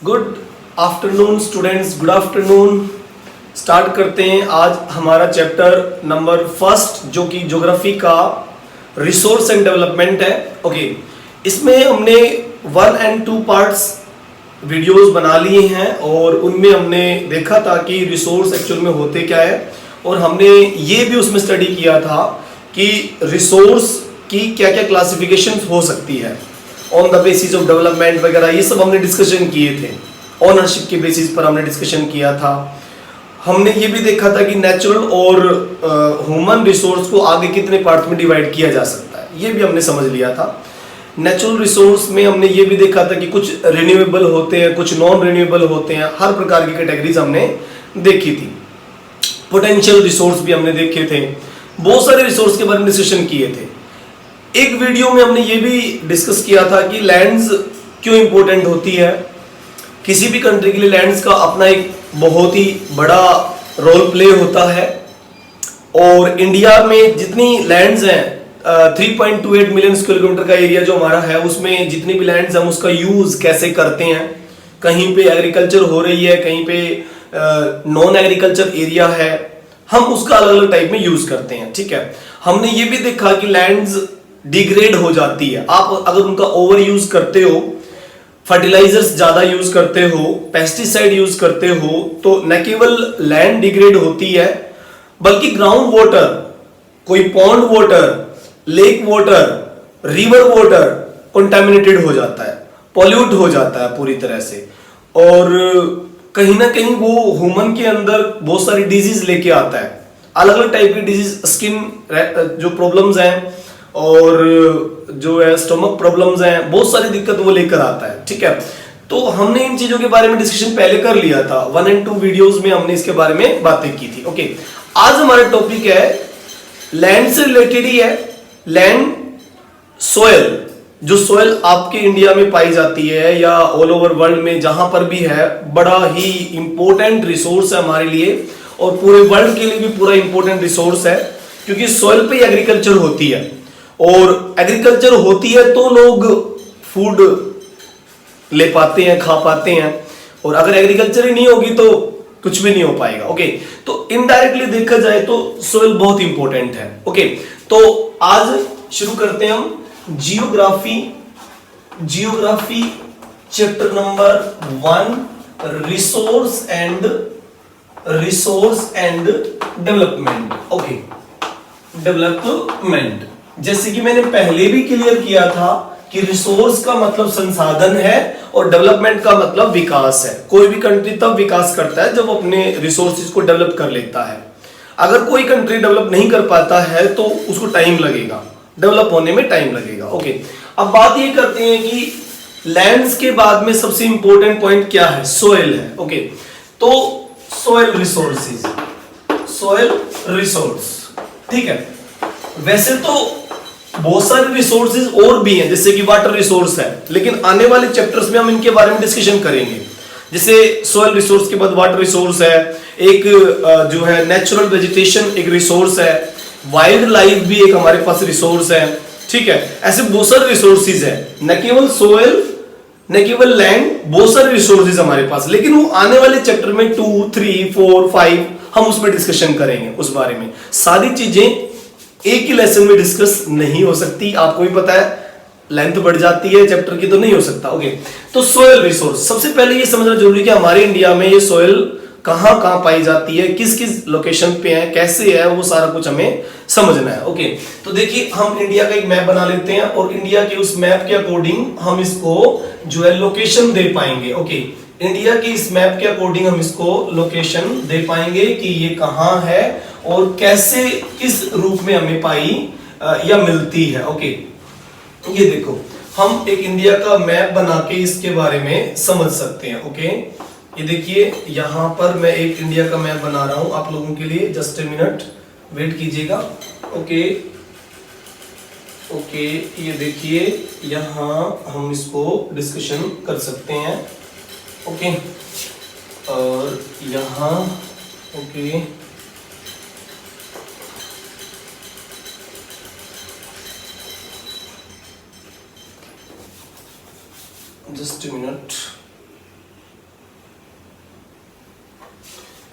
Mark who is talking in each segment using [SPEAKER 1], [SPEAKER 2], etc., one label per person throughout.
[SPEAKER 1] Good afternoon students, good afternoon. Start करते हैं आज हमारा चैप्टर नंबर फर्स्ट जो कि ज्योग्राफी का रिसोर्स एंड डेवलपमेंट है। ओके, इसमें हमने 1 and 2 पार्ट्स वीडियोस बना लिए हैं और उनमें हमने देखा था कि रिसोर्स एक्चुअल में होते क्या है, और हमने ये भी उसमें स्टडी किया था कि रिसोर्स की क्या क्या क्लासिफिकेशन हो सकती है on the basis of development वगैरह, ये सब हमने डिस्कशन किए थे। ओनरशिप के बेसिस पर हमने डिस्कशन किया था। हमने ये भी देखा था कि नेचुरल और ह्यूमन रिसोर्स को आगे कितने पार्ट में डिवाइड किया जा सकता है, ये भी हमने समझ लिया था। नेचुरल रिसोर्स में हमने ये भी देखा था कि कुछ रिन्यूएबल होते हैं, कुछ नॉन रिन्यूएबल होते हैं, हर प्रकार की कैटेगरीज हमने देखी थी। पोटेंशियल रिसोर्स भी हमने देखे थे, बहुत सारे रिसोर्स के बारे में डिस्कशन किए थे। एक वीडियो में हमने ये भी डिस्कस किया था कि लैंड्स क्यों इंपॉर्टेंट होती है। किसी भी कंट्री के लिए लैंड्स का अपना एक बहुत ही बड़ा रोल प्ले होता है, और इंडिया में जितनी लैंड्स हैं 3.28 मिलियन स्क्वायर किलोमीटर का एरिया जो हमारा है, उसमें जितनी भी लैंड्स हम उसका यूज कैसे करते हैं। कहीं पे एग्रीकल्चर हो रही है, कहीं पे नॉन एग्रीकल्चर एरिया है, हम उसका अलग अलग टाइप में यूज करते हैं। ठीक है, हमने ये भी देखा कि लैंड्स डिग्रेड हो जाती है। आप अगर उनका ओवर यूज करते हो, फर्टिलाइजर्स ज्यादा यूज करते हो, पेस्टिसाइड यूज करते हो, तो न केवल लैंड डिग्रेड होती है बल्कि ग्राउंड वाटर, कोई pond water, lake water, river water contaminated हो जाता है, पॉल्यूट हो जाता है पूरी तरह से, और कहीं ना कहीं वो ह्यूमन के अंदर बहुत सारी डिजीज लेके आता है। अलग अलग टाइप की डिजीज, स्किन जो प्रॉब्लम्स हैं और जो है स्टमक प्रॉब्लम्स हैं, बहुत सारी दिक्कत वो लेकर आता है। ठीक है, तो हमने इन चीजों के बारे में डिस्कशन पहले कर लिया था। 1 and 2 वीडियोस में हमने इसके बारे में बातें की थी। ओके, आज हमारा टॉपिक है लैंड से रिलेटेड ही है, लैंड सोयल। जो सोयल आपके इंडिया में पाई जाती है या ऑल ओवर वर्ल्ड में जहां पर भी है, बड़ा ही इंपॉर्टेंट रिसोर्स है हमारे लिए, और पूरे वर्ल्ड के लिए भी पूरा इंपॉर्टेंट रिसोर्स है, क्योंकि सोयल पे एग्रीकल्चर होती है, और एग्रीकल्चर होती है तो लोग फूड ले पाते हैं, खा पाते हैं, और अगर एग्रीकल्चर ही नहीं होगी तो कुछ भी नहीं हो पाएगा। ओके, तो इनडायरेक्टली देखा जाए तो सोयल बहुत इंपॉर्टेंट है। ओके, तो आज शुरू करते हैं हम geography chapter number 1, resource and development. Okay, development, जैसे कि मैंने पहले भी क्लियर किया था कि रिसोर्स का मतलब संसाधन है और डेवलपमेंट का मतलब विकास है। कोई भी कंट्री तब विकास करता है जब अपने रिसोर्सेज को डेवलप कर लेता है। अगर कोई कंट्री डेवलप नहीं कर पाता है तो उसको टाइम लगेगा, डेवलप होने में टाइम लगेगा। ओके, अब बात ये करते हैं कि लैंड्स के बाद में सबसे इंपॉर्टेंट पॉइंट क्या है, सोयल है। ओके, तो सोयल रिसोर्स, ठीक है। वैसे तो बहुत सारे रिसोर्सेज और भी हैं, जैसे कि वाटर रिसोर्स है, लेकिन आने वाले चैप्टर्स में हम इनके बारे में डिस्कशन करेंगे। जैसे सोयल रिसोर्स के बाद वाटर रिसोर्स है, एक जो है नेचुरल वेजिटेशन एक रिसोर्स है, वाइल्ड लाइफ भी एक हमारे पास रिसोर्स है। ठीक है, ऐसे बहुत सारे रिसोर्सेज है, न केवल सोयल, न केवल लैंड, बहुत सारे रिसोर्सेज हमारे पास, लेकिन वो आने वाले चैप्टर में 2, 3, 4, 5 हम उसमें डिस्कशन करेंगे उस बारे में। सारी चीजें एक ही लेसन में डिस्कस नहीं हो सकती, आपको भी पता है, लेंथ बढ़ जाती है चैप्टर की तो नहीं हो सकता। ओके, तो सोयल रिसोर्स, सबसे पहले ये समझना जरूरी है कि हमारे इंडिया में ये सोयल कहां कहां पाई जाती है, किस किस लोकेशन पे है, कैसे है, वो सारा कुछ हमें समझना है। ओके, तो देखिए हम इंडिया का एक मैप बना लेते हैं, और इंडिया के उस मैप के अकॉर्डिंग हम इसको जो है लोकेशन दे पाएंगे। ओके, इंडिया के इस मैप के अकॉर्डिंग हम इसको लोकेशन दे पाएंगे कि ये कहां है और कैसे, किस रूप में हमें पाई या मिलती है। ओके, ये देखो, हम एक इंडिया का मैप बना के इसके बारे में समझ सकते हैं। ओके, ये देखिए यहां पर मैं एक इंडिया का मैप बना रहा हूं आप लोगों के लिए, जस्ट ए मिनट वेट कीजिएगा। ओके, ये देखिए यहां हम इसको डिस्कशन कर सकते हैं। ओके, और यहां okay, just a minute,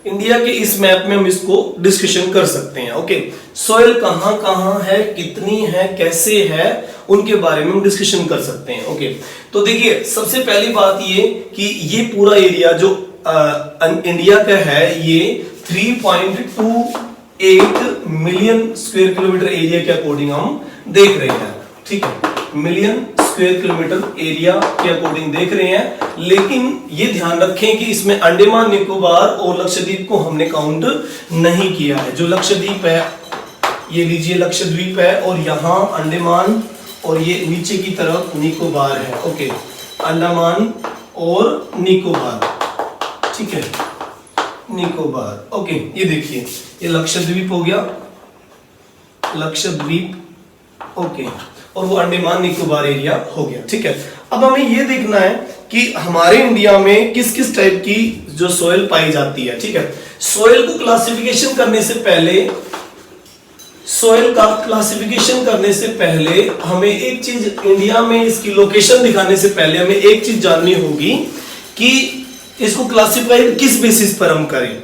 [SPEAKER 1] India के इस मैप में हम इसको डिस्कशन कर सकते हैं। ओके, सॉइल कहां कहां है, कितनी है, कैसे है, उनके बारे में हम डिस्कशन कर सकते हैं। ओके, तो देखिए सबसे पहली बात ये कि ये पूरा एरिया जो इंडिया का है ये 3.28 मिलियन स्क्वायर किलोमीटर एरिया के अकॉर्डिंग हम देख रहे हैं। ठीक है, मिलियन स्क्वायर किलोमीटर एरिया के अकॉर्डिंग देख रहे हैं, लेकिन ये ध्यान रखें कि इसमें अंडमान निकोबार और लक्षद्वीप को हमने काउंट नहीं किया है। जो लक्षद्वीप है, ये लीजिए लक्षद्वीप है, और यहाँ अंडमान और ये नीचे की तरफ निकोबार है। ओके, अंडमान और निकोबार, ठीक है, निकोबार। ओके, ये देखिए ये लक्षद्वीप हो गया, लक्षद्वीप। ओके, और वो अंडमान निकोबार एरिया हो गया। ठीक है, अब हमें ये देखना है कि हमारे इंडिया में किस किस टाइप की जो सॉइल पाई जाती है। ठीक है, सॉइल को क्लासिफिकेशन करने से पहले, सॉइल का क्लासिफिकेशन करने से पहले हमें एक चीज, इंडिया में इसकी लोकेशन दिखाने से पहले हमें एक चीज जाननी होगी कि इसको क्लासिफाइड किस बेसिस पर हम करें,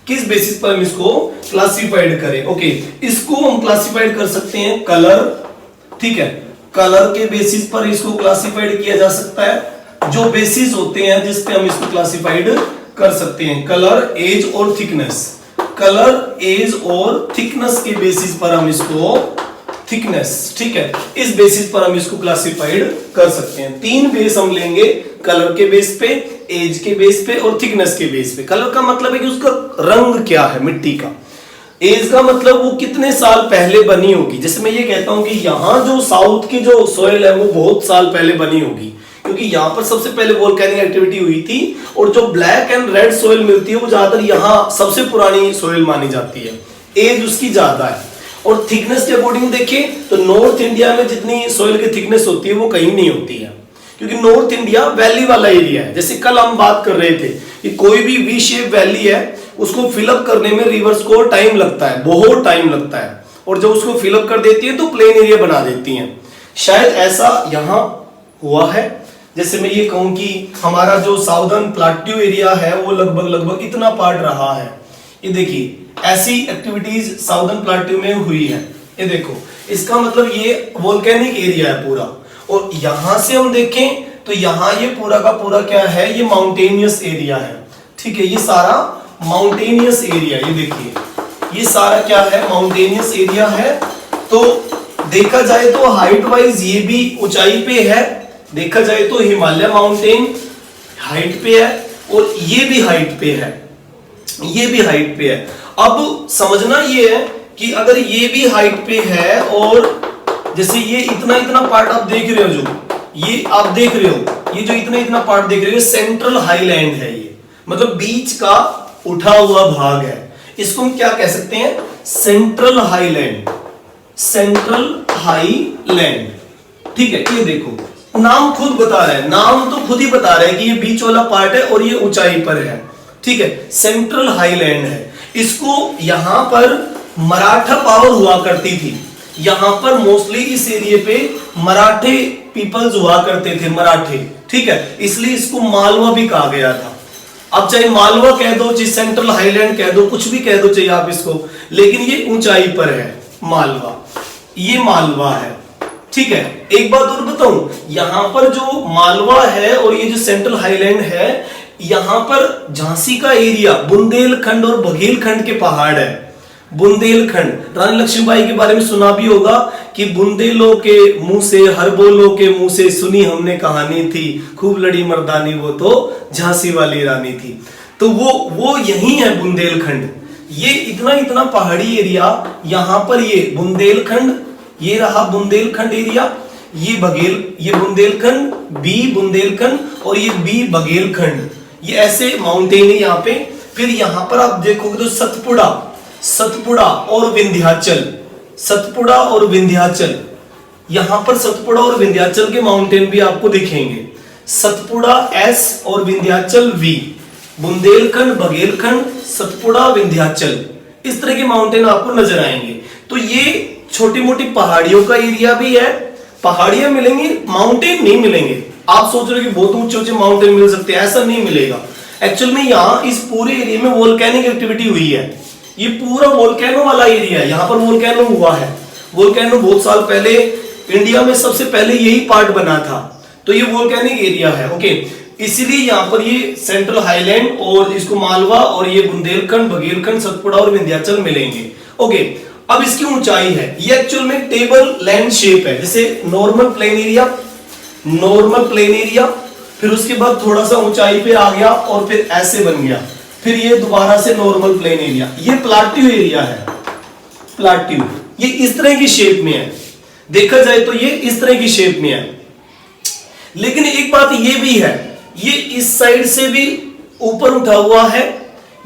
[SPEAKER 1] किस बेसिस पर हम इसको क्लासिफाइड करें। ओके, इसको हम क्लासिफाइड कर सकते हैं कलर। ठीक है, कलर के बेसिस पर इसको क्लासिफाइड किया जा सकता है। जो बेसिस होते हैं जिस पे हम इसको क्लासिफाइड कर सकते हैं, कलर, एज और थिकनेस। कलर, एज और थिकनेस के बेसिस पर हम इसको, थिकनेस, ठीक है, इस बेसिस पर हम इसको क्लासिफाइड कर सकते हैं। 3 बेस हम लेंगे, कलर के बेस पे, एज के बेस पे और थिकनेस के बेस पे। कलर का मतलब है कि उसका रंग क्या है मिट्टी का। एज का मतलब वो कितने साल पहले बनी होगी। जैसे मैं ये कहता हूं कि यहाँ जो साउथ की जो सॉइल है वो बहुत साल पहले बनी होगी, क्योंकि यहाँ पर सबसे पहले वोल्केनिक एक्टिविटी हुई थी, और जो ब्लैक एंड रेड सॉइल मिलती है वो ज्यादातर यहाँ सबसे पुरानी सॉइल मानी जाती है, एज उसकी ज्यादा है। और थिकनेस के अकॉर्डिंग देखें तो नॉर्थ इंडिया में जितनी सॉइल की थिकनेस होती है वो कहीं नहीं होती है, क्योंकि नॉर्थ इंडिया वैली वाला एरिया है। जैसे कल हम बात कर रहे थे कि कोई भी वी शेप वैली है उसको फिलअप करने में रिवर्स को टाइम लगता है, बहुत टाइम लगता है, और जब उसको फिलअप कर देती है तो प्लेन एरिया बना देती है। शायद ऐसा यहां हुआ है। जैसे मैं ये कहूं कि हमारा जो साउदर्न प्लाट्यू एरिया है वो लगभग इतना पार्ट रहा है। ये देखिए ऐसी एक्टिविटीज साउदर्न प्लाट्यू में हुई है। ये देखो, इसका मतलब ये वोल्केनिक एरिया है पूरा। और यहां से हम देखें तो यहां ये पूरा का पूरा क्या है, ये माउंटेनियस एरिया है। ठीक है, ये सारा माउंटेनियस एरिया, ये देखिए ये सारा क्या है, माउंटेनियस एरिया है। तो देखा जाए तो हाइट वाइज ये भी ऊंचाई पे है, देखा जाए तो हिमालय माउंटेन हाइट पे है, और ये भी हाइट पे है, ये भी हाइट पे है। अब समझना ये है कि अगर ये भी हाइट पे है, और जैसे ये इतना इतना पार्ट आप देख रहे हो, जो ये आप देख रहे हो, ये जो इतना इतना पार्ट देख रहे हो, सेंट्रल हाईलैंड है। ये मतलब बीच का उठा हुआ भाग है, इसको हम क्या कह सकते हैं, सेंट्रल हाईलैंड, सेंट्रल हाईलैंड। ठीक है, ये देखो नाम खुद बता रहा है, नाम तो खुद ही बता रहा है कि ये बीच वाला पार्ट है और ये ऊंचाई पर है। ठीक है, सेंट्रल हाईलैंड है। इसको यहां पर मराठा पावर हुआ करती थी, यहां पर मोस्टली इस एरिया पे मराठे पीपल्स हुआ करते थे, मराठे। ठीक है, इसलिए इसको मालवा भी कहा गया था। अब चाहे मालवा कह दो, चाहे सेंट्रल हाईलैंड कह दो, कुछ भी कह दो चाहिए आप इसको, लेकिन ये ऊंचाई पर है मालवा, ये मालवा है। ठीक है, एक बात और बताऊं, यहां पर जो मालवा है और ये जो सेंट्रल हाईलैंड है, यहां पर झांसी का एरिया, बुंदेलखंड और बघेलखंड के पहाड़ है। बुंदेलखंड, रानी लक्ष्मीबाई के बारे में सुना भी होगा कि बुंदेलों के मुंह से, हरबोलों के मुंह से सुनी हमने कहानी थी, खूब लड़ी मर्दानी वो तो झांसी वाली रानी थी। तो वो यही है बुंदेलखंड। ये इतना इतना पहाड़ी एरिया, यहां पर ये बुंदेलखंड, ये रहा बुंदेलखंड एरिया, ये बुंदेलखंड, बी बुंदेलखंड, और ये बी बघेलखंड, ये ऐसे माउंटेन है यहाँ पे। फिर यहां पर आप देखोगे तो सतपुड़ा और विंध्याचल, सतपुड़ा और विंध्याचल, यहां पर सतपुड़ा और विंध्याचल के माउंटेन भी आपको दिखेंगे। सतपुड़ा एस और विंध्याचल वी, बुंदेलखंड, बघेलखंड, सतपुड़ा, विंध्याचल, इस तरह के माउंटेन आपको नजर आएंगे। तो ये छोटी मोटी पहाड़ियों का एरिया भी है, पहाड़ियां मिलेंगी, माउंटेन नहीं मिलेंगे। आप सोच रहे हो कि बहुत ऊंचे ऊंचे माउंटेन मिल सकते हैं, ऐसा नहीं मिलेगा। एक्चुअल में यहाँ इस पूरे एरिया में वोल्केनिक एक्टिविटी हुई है। ये पूरा वोल्केनो वाला एरिया है, यहाँ पर वोल्केनो हुआ है। वोल्केनो बहुत साल पहले इंडिया में सबसे पहले यही पार्ट बना था, तो ये वोल्केनिक एरिया है। ओके, इसीलिए यहाँ पर ये सेंट्रल हाईलैंड और इसको मालवा और ये बुंदेलखंड, बघेलखंड, सतपुड़ा और विंध्याचल मिलेंगे। ओके, अब इसकी ऊंचाई है, ये एक्चुअल में टेबल लैंड शेप है, जैसे नॉर्मल प्लेन एरिया, फिर उसके बाद थोड़ा सा ऊंचाई पे आ गया और फिर ऐसे बन गया, फिर ये दोबारा से नॉर्मल प्लेन एरिया। ये प्लाट्यू एरिया है, प्लाट्यू, ये इस तरह की शेप में है। देखा जाए तो ये इस तरह की शेप में है। लेकिन एक बात ये भी है, ये इस साइड से भी ऊपर उठा हुआ है,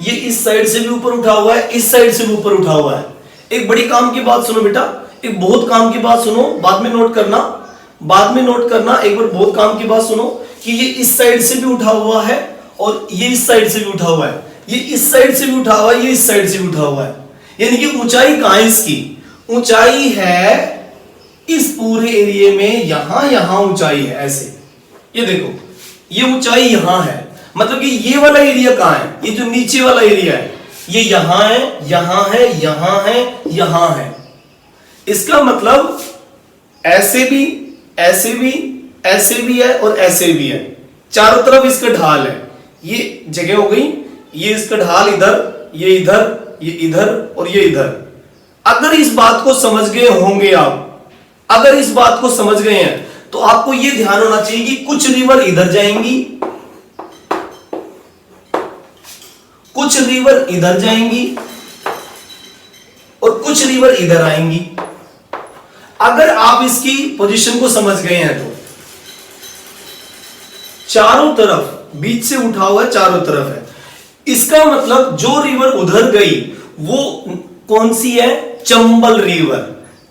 [SPEAKER 1] ये इस साइड से भी ऊपर उठा हुआ है, इस साइड से भी ऊपर उठा हुआ है। एक बड़ी काम की बात सुनो बेटा, एक बहुत काम की बात सुनो, बाद में नोट करना, एक बार बहुत काम की बात सुनो कि ये इस साइड से भी उठा हुआ है और ये इस साइड से भी उठा हुआ है, ये इस साइड से भी उठा हुआ है, ये इस साइड से भी उठा हुआ है। यानी कि ऊंचाई कहां है इसकी? ऊंचाई है इस पूरे एरिया में, यहां ऊंचाई है ऐसे। ये देखो, ये ऊंचाई यहां है, मतलब कि ये वाला एरिया कहां है? ये जो नीचे वाला एरिया है ये यहां है, यहां है, यहां है, यहां है। इसका मतलब ऐसे भी, ऐसे भी, ऐसे भी है और ऐसे भी है, चारों तरफ इसका ढाल है। ये जगह हो गई, ये इसका ढाल इधर, ये इधर, ये इधर और ये इधर। अगर इस बात को समझ गए होंगे आप, अगर इस बात को समझ गए हैं तो आपको यह ध्यान होना चाहिए कि कुछ रिवर इधर जाएंगी, कुछ रिवर इधर जाएंगी और कुछ रिवर इधर आएंगी। अगर आप इसकी पोजीशन को समझ गए हैं तो चारों तरफ बीच से उठा हुआ है, चारों तरफ है। इसका मतलब जो रिवर उधर गई वो कौन सी है? चंबल रिवर,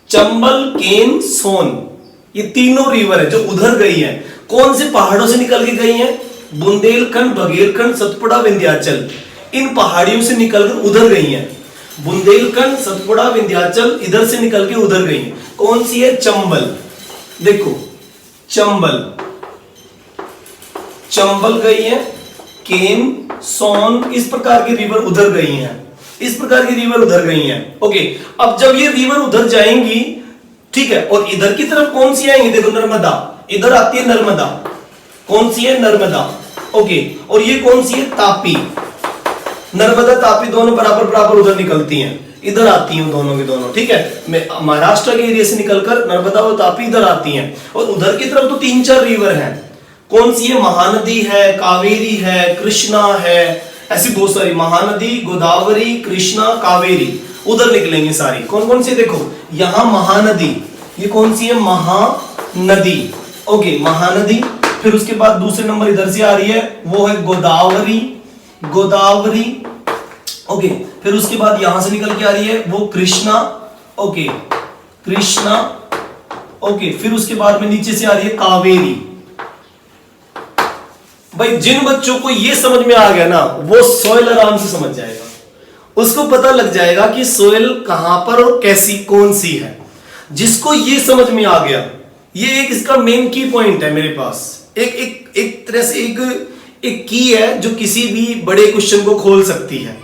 [SPEAKER 1] चंबल, केन, सोन, ये तीनों रिवर है जो उधर गई है। कौन से पहाड़ों से निकल के गई हैं? बुंदेलखंड, बघेलखंड, सतपुड़ा, विंध्याचल, इन पहाड़ियों से निकलकर उधर गई हैं। बुंदेलखंड, सतपुड़ा, विंध्याचल इधर से निकल के उधर गई हैं। कौन सी है? चंबल। देखो, चंबल गई है, केन, सोन, इस प्रकार की रिवर उधर गई हैं, इस प्रकार की रिवर उधर गई हैं। ओके, अब जब ये रिवर उधर जाएंगी, ठीक है, और इधर की तरफ कौन सी आएंगी? देखो, नर्मदा, इधर आती है नर्मदा। कौन सी है? नर्मदा। ओके, और ये कौन सी है? तापी। नर्मदा, तापी दोनों बराबर बराबर उधर निकलती हैं, इधर आती हैं दोनों के दोनों, ठीक है। महाराष्ट्र के एरिया से निकलकर नर्मदा और तापी इधर आती हैं, और उधर की तरफ तो 3-4 रिवर हैं। कौन सी है? महानदी है, कावेरी है, कृष्णा है, ऐसी बहुत सारी, महानदी, गोदावरी, कृष्णा, कावेरी उधर निकलेंगे सारी। कौन कौन सी? देखो, यहां महानदी, ये कौन सी है? महानदी। ओके, महानदी। फिर उसके बाद दूसरे नंबर इधर से आ रही है, वो है गोदावरी, गोदावरी। ओके, फिर उसके बाद यहां से निकल के आ रही है वो कृष्णा। ओके, कृष्णा। ओके, फिर उसके बाद में नीचे से आ रही है कावेरी। भाई, जिन बच्चों को ये समझ में आ गया ना, वो सोयल आराम से समझ जाएगा, उसको पता लग जाएगा कि सोयल कहां पर और कैसी कौन सी है। जिसको ये समझ में आ गया, ये एक इसका मेन की पॉइंट है मेरे पास, एक तरह से एक की है जो किसी भी बड़े क्वेश्चन को खोल सकती है,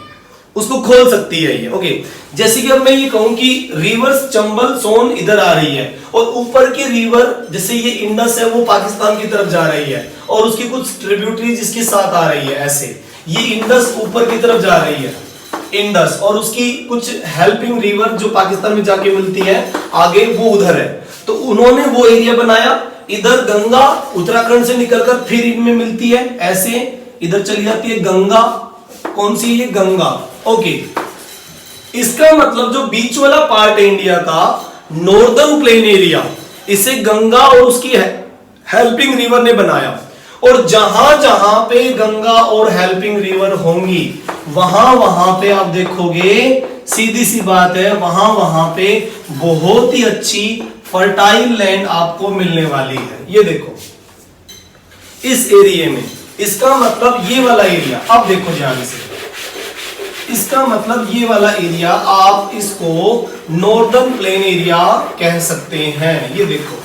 [SPEAKER 1] उसको खोल सकती है ये। ओके, जैसे कि अब मैं ये कहूं कि रिवर्स चंबल, सोन इधर आ रही है, और ऊपर की रिवर जैसे ये इंडस है वो पाकिस्तान की तरफ जा रही है, और उसकी कुछ ट्रिब्यूटरीज इसके साथ आ रही है, ऐसे ये इंडस ऊपर की तरफ जा रही है, इंडस, और उसकी कुछ हेल्पिंग रिवर जो पाकिस्तान में जाके मिलती है आगे, वो उधर है। तो उन्होंने वो एरिया बनाया, इधर गंगा उत्तराखंड से निकलकर फिर इनमें मिलती है, ऐसे इधर चली जाती है गंगा। कौन सी? ये गंगा। ओके, इसका मतलब जो बीच वाला पार्ट है इंडिया का, नॉर्दर्न प्लेन एरिया, इसे गंगा और उसकी हेल्पिंग रिवर ने बनाया। और जहां जहां पे गंगा और हेल्पिंग रिवर होंगी, वहां वहां पे आप देखोगे, सीधी सी बात है, वहां वहां पे बहुत ही अच्छी फर्टाइल लैंड आपको मिलने वाली है। ये देखो, इस एरिया में, इसका मतलब ये वाला एरिया, अब देखो ध्यान से, इसका मतलब ये वाला एरिया, आप इसको नॉर्दर्न प्लेन एरिया कह सकते हैं। ये देखो,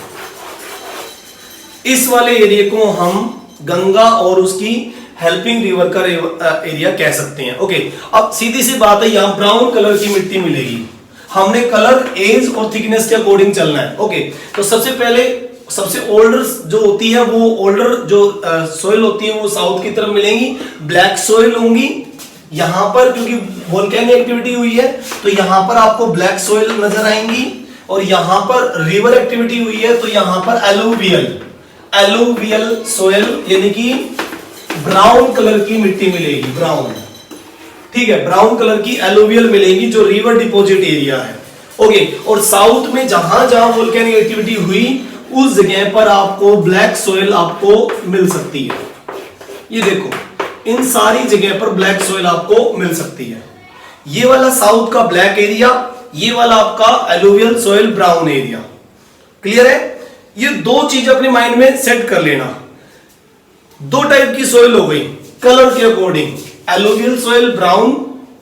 [SPEAKER 1] इस वाले एरिया को हम गंगा और उसकी हेल्पिंग रिवर का एरिया कह सकते हैं। ओके, अब सीधी सी बात है, यहाँ ब्राउन कलर की मिट्टी मिलेगी। हमने कलर, एज और थिकनेस के अकॉर्डिंग चलना है। ओके, तो सबसे पहले सबसे ओल्डर जो होती है, वो ओल्डर जो सोइल होती है वो साउथ की तरफ मिलेंगी, ब्लैक सोइल होंगी। यहां पर क्योंकि वोल्केनिक एक्टिविटी हुई है तो यहां पर आपको ब्लैक सोइल नजर आएंगी, और यहां पर रिवर एक्टिविटी हुई है तो यहां पर एलुवियल सोइल यानी कि ब्राउन कलर की मिट्टी मिलेगी, ब्राउन, ठीक है, ब्राउन कलर की एलुवियल मिलेगी जो रिवर डिपॉजिट एरिया है। ओके, और साउथ में जहां जहां वोल्केनिक एक्टिविटी हुई उस जगह पर आपको ब्लैक सोइल आपको मिल सकती है। ये देखो, इन सारी जगह पर ब्लैक सोइल आपको मिल सकती है। ये वाला साउथ का ब्लैक एरिया, ये वाला आपका alluvial soil brown area. Clear है? ये दो चीज अपने माइंड में सेट कर लेना। दो टाइप की सोइल हो गई कलर के according, alluvial soil brown,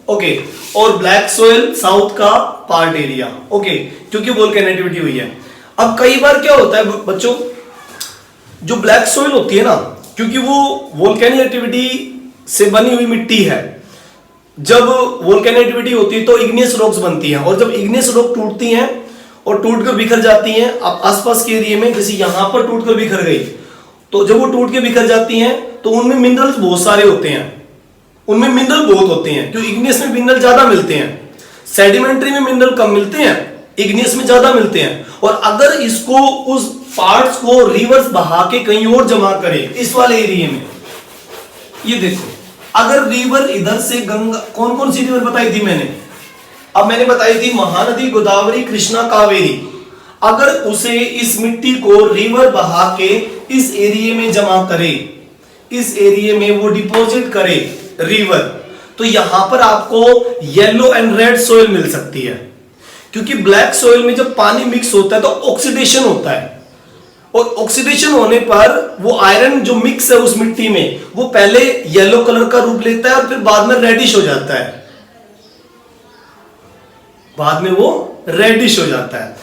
[SPEAKER 1] okay, और ब्लैक सोइल साउथ का पार्ट एरिया, ओके, क्योंकि वोल्केनिक एक्टिविटी हुई है। अब कई बार क्या होता है बच्चों, जो ब्लैक सोइल होती है ना, क्योंकि वो वोल्केनिक एक्टिविटी से बनी हुई मिट्टी है, जब वोल्केनिक एक्टिविटी होती है तो इग्नियस रॉक्स बनती हैं, और जब इग्नियस रॉक टूटती हैं और टूटकर बिखर जाती हैं आसपास के एरिया में, जैसे यहां पर टूटकर बिखर गई, तो जब वो टूट के बिखर जाती हैं तो उनमें मिनरल्स बहुत सारे होते हैं, उनमें मिनरल बहुत होते हैं, क्योंकि इग्नियस में मिनरल ज्यादा मिलते हैं, सेडिमेंट्री में मिनरल कम मिलते हैं, इग्नियस में ज्यादा मिलते हैं। और अगर इसको, उस पार्ट्स को रिवर्स बहा के कहीं और जमा करे इस वाले एरिया में, ये देखो, अगर रिवर इधर से गंगा, कौन कौन सी रिवर बताई थी मैंने, अब मैंने बताई थी महानदी, गोदावरी, कृष्णा, कावेरी। अगर उसे, इस मिट्टी को रिवर बहा के इस एरिया में जमा करे, इस एरिया में वो डिपॉजिट करे रिवर, तो यहां पर आपको येलो एंड रेड सोइल मिल सकती है। क्योंकि ब्लैक सोइल में जब पानी मिक्स होता है तो ऑक्सीडेशन होता है, और ऑक्सीडेशन होने पर वो आयरन जो मिक्स है उस मिट्टी में, वो पहले येलो कलर का रूप लेता है और फिर बाद में रेडिश हो जाता है, बाद में वो रेडिश हो जाता है।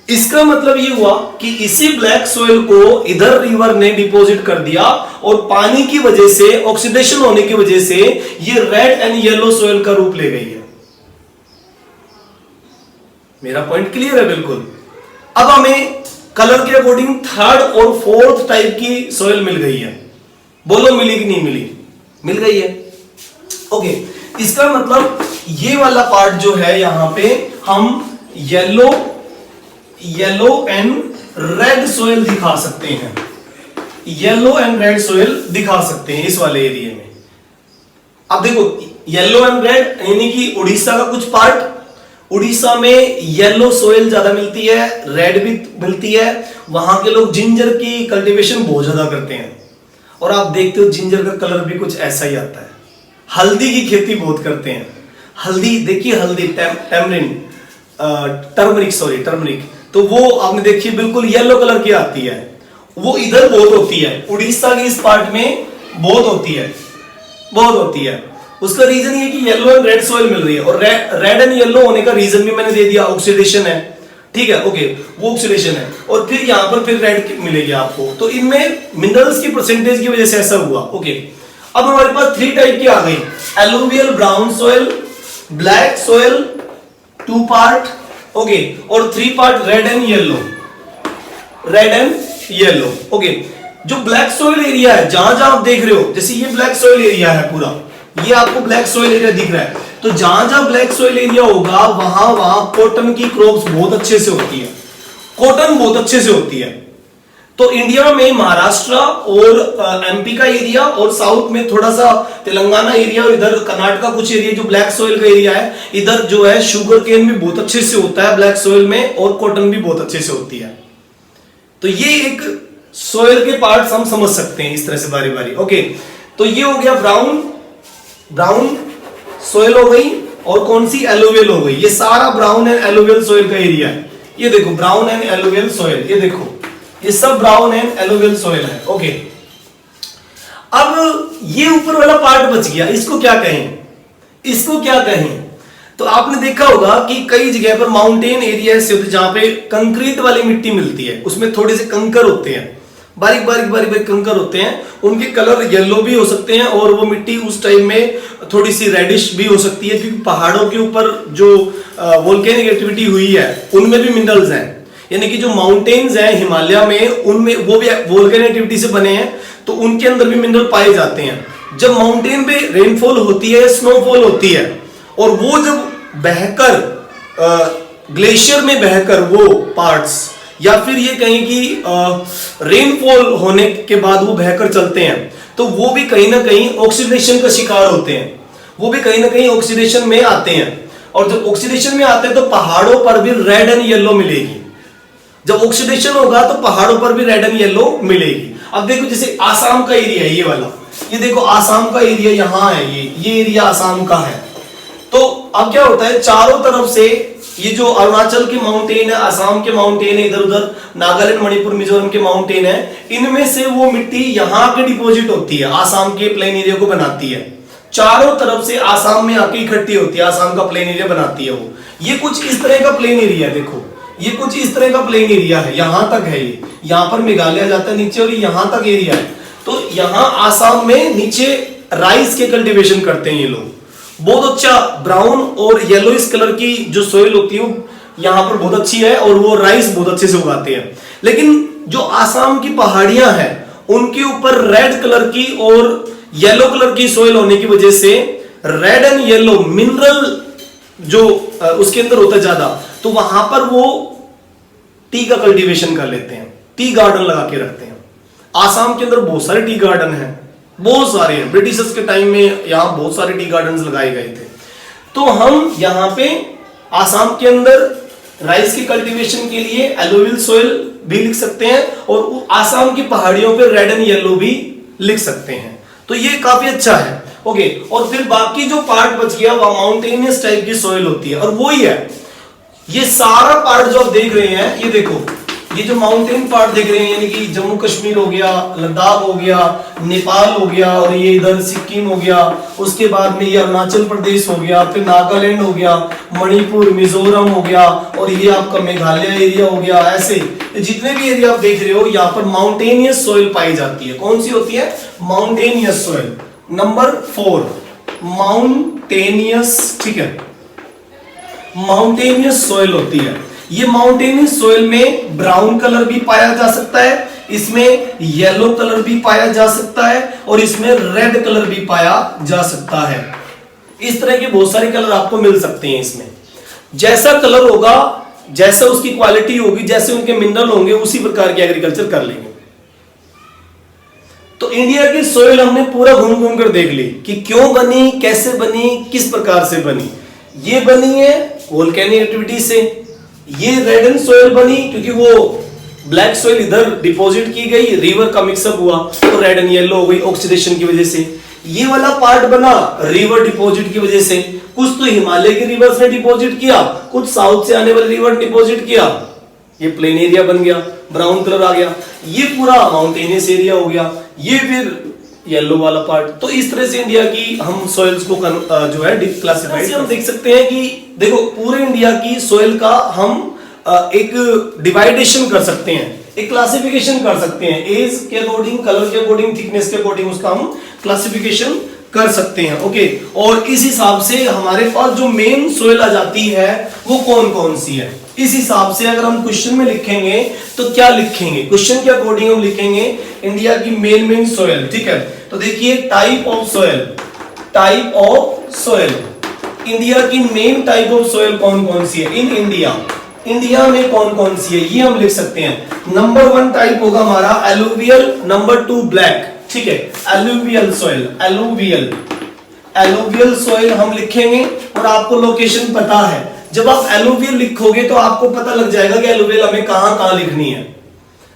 [SPEAKER 1] इसका मतलब ये हुआ कि इसी ब्लैक सोइल को इधर रिवर ने डिपॉजिट कर दिया, और पानी की वजह से, ऑक्सीडेशन होने की वजह से ये रेड एंड येलो सोइल का रूप ले गई है। मेरा पॉइंट क्लियर है बिल्कुल। अब हमें कलर के अकॉर्डिंग थर्ड और फोर्थ टाइप की सोइल मिल गई है। बोलो मिली कि नहीं मिली? मिल गई है। ओके, इसका मतलब ये वाला पार्ट जो है, यहां पे हम येलो एंड रेड सोइल दिखा सकते हैं, येलो एंड रेड सोइल दिखा सकते हैं इस वाले एरिया में। अब देखो, येलो एंड रेड यानी कि उड़ीसा का कुछ पार्ट, उड़ीसा में येलो सोइल ज्यादा मिलती है, रेड भी मिलती है। वहां के लोग जिंजर की कल्टीवेशन बहुत ज्यादा करते हैं, और आप देखते हो जिंजर का कलर भी कुछ ऐसा ही आता है। हल्दी की खेती बहुत करते हैं, हल्दी देखिए, हल्दी टर्मरिक, तो वो आपने देखी बिल्कुल येलो कलर की आती है, वो इधर बहुत होती है, उड़ीसा के इस पार्ट में बहुत होती है। उसका रीजन ये कि येलो एंड रेड सोइल मिल रही है, और रेड एंड येलो होने का रीजन भी मैंने दे दिया, ऑक्सीडेशन है, ठीक है, ओके, वो ऑक्सीडेशन है, और फिर यहां पर फिर रेड मिलेगी आपको, तो इनमें मिनरल्स की परसेंटेज की वजह से ऐसा हुआ। ओके, अब हमारे पास 3 टाइप की आ गई, alluvial brown soil, black soil 2 part, okay, और 3 part red and yellow, okay. जो ब्लैक सोइल एरिया है, जहां जहां आप देख रहे हो, जैसे ये ब्लैक सोइल एरिया है पूरा, ये आपको ब्लैक सोइल एरिया दिख रहा है, तो जहां जहां ब्लैक सोइल एरिया होगा वहां कॉटन की क्रॉप्स बहुत अच्छे से होती है, कॉटन बहुत अच्छे से होती है। तो इंडिया में महाराष्ट्र और एमपी का एरिया, और साउथ में थोड़ा सा तेलंगाना एरिया, और इधर कर्नाटक का कुछ एरिया जो ब्लैक सोइल का एरिया है, इधर जो है शुगर केन भी बहुत अच्छे से होता है ब्लैक सोइल में, और कॉटन भी बहुत अच्छे से होती है। तो ये एक सोइल के पार्ट्स हम समझ सकते हैं इस तरह से बारी बारी। ओके, तो ये हो गया ब्राउन सोइल हो गई, और कौन सी, एलुवियल हो गई। ये सारा ब्राउन एंड एलुवियल सोइल का एरिया है। ये देखो ब्राउन एंड एलुवियल सोइल, ये देखो ये सब ब्राउन एंड एलुवियल सोइल है। ओके, अब ये ऊपर वाला पार्ट बच गया, इसको क्या कहें? तो आपने देखा होगा कि कई जगह पर माउंटेन एरिया से होते जहां पे कंक्रीट वाली मिट्टी मिलती है, उसमें थोड़े से कंकर होते हैं, बारीक बारीक बारीक बारीक कंकर होते हैं, उनके कलर येलो भी हो सकते हैं और वो मिट्टी उस टाइम में थोड़ी सी रेडिश भी हो सकती है, क्योंकि पहाड़ों के ऊपर जो वोल्केनिक एक्टिविटी हुई है उनमें भी मिनरल्स हैं। यानी कि जो माउंटेन्स हैं हिमालय में, उनमें वो भी वोल्केनिक एक्टिविटी से बने हैं, तो उनके अंदर भी मिनरल पाए जाते हैं। जब माउंटेन पे रेनफॉल होती है, स्नोफॉल होती है, और वो जब बहकर ग्लेशियर में बहकर वो पार्ट्स, या फिर ये कहें कि रेनफॉल होने के बाद वो बहकर चलते हैं, तो वो भी कहीं ना कहीं ऑक्सीडेशन का शिकार होते हैं, वो भी कहीं ना कहीं ऑक्सीडेशन में आते हैं। और जब ऑक्सीडेशन में आते हैं तो पहाड़ों पर भी रेड एंड येलो मिलेगी। जब ऑक्सीडेशन होगा तो पहाड़ों पर भी रेड एंड येलो मिलेगी। अब देखो जैसे आसाम का एरिया है ये वाला, ये देखो आसाम का एरिया यहां है, ये एरिया आसाम का है। तो अब क्या होता है, चारों तरफ से ये जो अरुणाचल के माउंटेन है, आसाम के माउंटेन है, इधर उधर नागालैंड मणिपुर मिजोरम के माउंटेन है, इनमें से वो मिट्टी यहां के डिपॉजिट होती है, आसाम के प्लेन एरिया को बनाती है। चारों तरफ से आसाम में आके इकट्ठी होती है, आसाम का प्लेन एरिया बनाती है वो। ये कुछ इस तरह का प्लेन एरिया है, देखो ये कुछ इस तरह का प्लेन एरिया है, यहां तक है ये, यहां पर मेघालय जाता है नीचे और यहां तक एरिया है। तो यहां आसाम में नीचे राइस के कल्टीवेशन करते हैं ये लोग। बहुत अच्छा ब्राउन और येलोइश कलर की जो सोइल होती है यहां पर बहुत अच्छी है, और वो राइस बहुत अच्छे से उगाते हैं। लेकिन जो आसाम की पहाड़ियां हैं उनके ऊपर रेड कलर की और येलो कलर की सोइल होने की वजह से रेड एंड येलो मिनरल जो उसके अंदर होता है ज्यादा, तो वहां पर वो टी का कल्टीवेशन कर लेते हैं, टी गार्डन लगा के रखते हैं। आसाम के अंदर बहुत सारे टी गार्डन हैं, बहुत सारे हैं। ब्रिटिशर्स के टाइम में यहां बहुत सारे टी गार्डन्स लगाए गए थे। तो हम यहां पे आसाम के अंदर राइस की कल्टीवेशन के लिए एलोवियल सोइल भी लिख सकते हैं, और आसाम की पहाड़ियों पे रेड एंड येलो भी लिख सकते हैं। तो ये काफी अच्छा है। ओके, और फिर बाकी जो पार्ट बच गया वो माउंटेनियस टाइप की सोइल होती है, और वही है ये सारा पार्ट जो आप देख रहे हैं। ये देखो, ये जो माउंटेन पार्ट देख रहे हैं, यानी कि जम्मू कश्मीर हो गया, लद्दाख हो गया, नेपाल हो गया, और ये इधर सिक्किम हो गया, उसके बाद में ये अरुणाचल प्रदेश हो गया, फिर नागालैंड हो गया, मणिपुर मिजोरम हो गया, और ये आपका मेघालय एरिया हो गया। ऐसे जितने भी एरिया आप देख रहे हो यहाँ पर माउंटेनियस सोइल पाई जाती है। कौन सी होती है? Mountainous soil. नंबर 4 माउंटेनियस, ठीक है, माउंटेनियस सोइल होती है। ये माउंटेनियस सोइल में ब्राउन कलर भी पाया जा सकता है, इसमें येलो कलर भी पाया जा सकता है, और इसमें रेड कलर भी पाया जा सकता है। इस तरह के बहुत सारे कलर आपको मिल सकते हैं इसमें। जैसा कलर होगा, जैसा उसकी क्वालिटी होगी, जैसे उनके मिनरल होंगे, उसी प्रकार की एग्रीकल्चर कर लेंगे। तो इंडिया की सोइल हमने पूरा घूम घूम कर देख ली कि क्यों बनी, कैसे बनी, किस प्रकार से बनी। ये बनी है वोल्केनिक एक्टिविटी से। ये रेड एंड सोइल बनी क्योंकि वो ब्लैक सोइल इधर डिपॉजिट की गई, रिवर का मिक्सअप हुआ तो रेड एंड येलो हो गई ऑक्सीडेशन की वजह से। ये वाला पार्ट बना रिवर डिपॉजिट की वजह से। कुछ तो हिमालय के रिवर्स ने डिपॉजिट किया, कुछ साउथ से आने वाले रिवर डिपॉजिट किया, ये प्लेन एरिया बन गया, ब्राउन कलर आ गया। ये पूरा माउंटेनियस एरिया हो गया, ये फिर येलो वाला पार्ट। तो इस तरह से इंडिया की हम सॉइल्स को जो है क्लासिफाइड हम देख सकते हैं कि देखो पूरे इंडिया की सॉइल का हम एक डिवाइडेशन कर सकते हैं, एक क्लासिफिकेशन कर सकते हैं। एज के अकॉर्डिंग, कलर के अकॉर्डिंग, थिकनेस के अकॉर्डिंग उसका हम क्लासिफिकेशन कर सकते हैं। ओके, और इस हिसाब से हमारे पास जो मेन सॉइल आ जाती है वो कौन कौन सी है, इस हिसाब से अगर हम क्वेश्चन में लिखेंगे तो क्या लिखेंगे, क्वेश्चन के अकॉर्डिंग हम लिखेंगे इंडिया की मेन सॉइल। ठीक है, तो देखिए type of soil, type of soil, India की मेन टाइप ऑफ सॉइल कौन कौन सी है इन इंडिया, इंडिया में कौन कौन सी है ये हम लिख सकते हैं। नंबर 1 टाइप होगा हमारा एलुवियल, नंबर 2 ब्लैक। ठीक है, एलुवियल सॉइल, एलुवियल सॉइल हम लिखेंगे, और आपको लोकेशन पता है। जब आप एलुवियल लिखोगे तो आपको पता लग जाएगा कि एलुवियल हमें कहां कहां लिखनी है।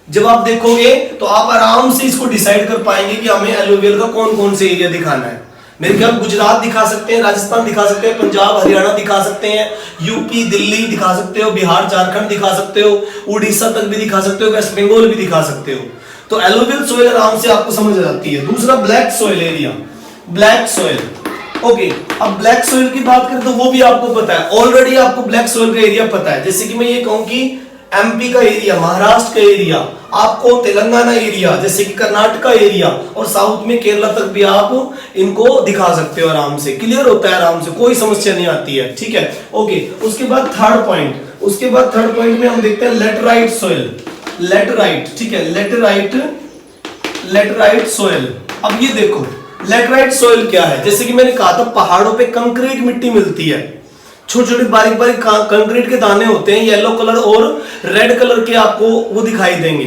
[SPEAKER 1] जब आप देखोगे तो आप आराम से इसको डिसाइड कर पाएंगे कि हमें एलुवियल का कौन कौन से एरिया दिखाना है। मेरे ख्याल गुजरात दिखा सकते हैं, राजस्थान दिखा सकते हैं, पंजाब हरियाणा दिखा सकते हैं, यूपी दिल्ली दिखा सकते हो, बिहार झारखंड दिखा सकते हो, उड़ीसा तक भी दिखा सकते हो, वेस्ट बंगाल भी दिखा सकते हो। तो एलुवियल सॉइल आराम से आपको समझ आ जाती है। दूसरा black soil area, black soil. Okay, अब ब्लैक सॉइल की बात करें तो वो भी आपको पता है, ऑलरेडी आपको ब्लैक सॉइल का एरिया पता है। जैसे कि मैं ये कहूं कि एमपी का एरिया, महाराष्ट्र का एरिया, आपको तेलंगाना एरिया, जैसे कि कर्नाटका एरिया, और साउथ में केरला तक भी आप इनको दिखा सकते हो आराम से, क्लियर होता है आराम से, कोई समस्या नहीं आती है, ठीक है। ओके, उसके बाद थर्ड पॉइंट में हम देखते हैं लेटराइट सोइल, लेटराइट, ठीक है, लेटराइट सोइल। अब ये देखो लेटराइट सोइल क्या है, जैसे कि मैंने कहा था पहाड़ों पे कंक्रीट मिट्टी मिलती है, छोटे छोटे बारीक बारीक कंक्रीट के दाने होते हैं, येलो कलर और रेड कलर के आपको वो दिखाई देंगे।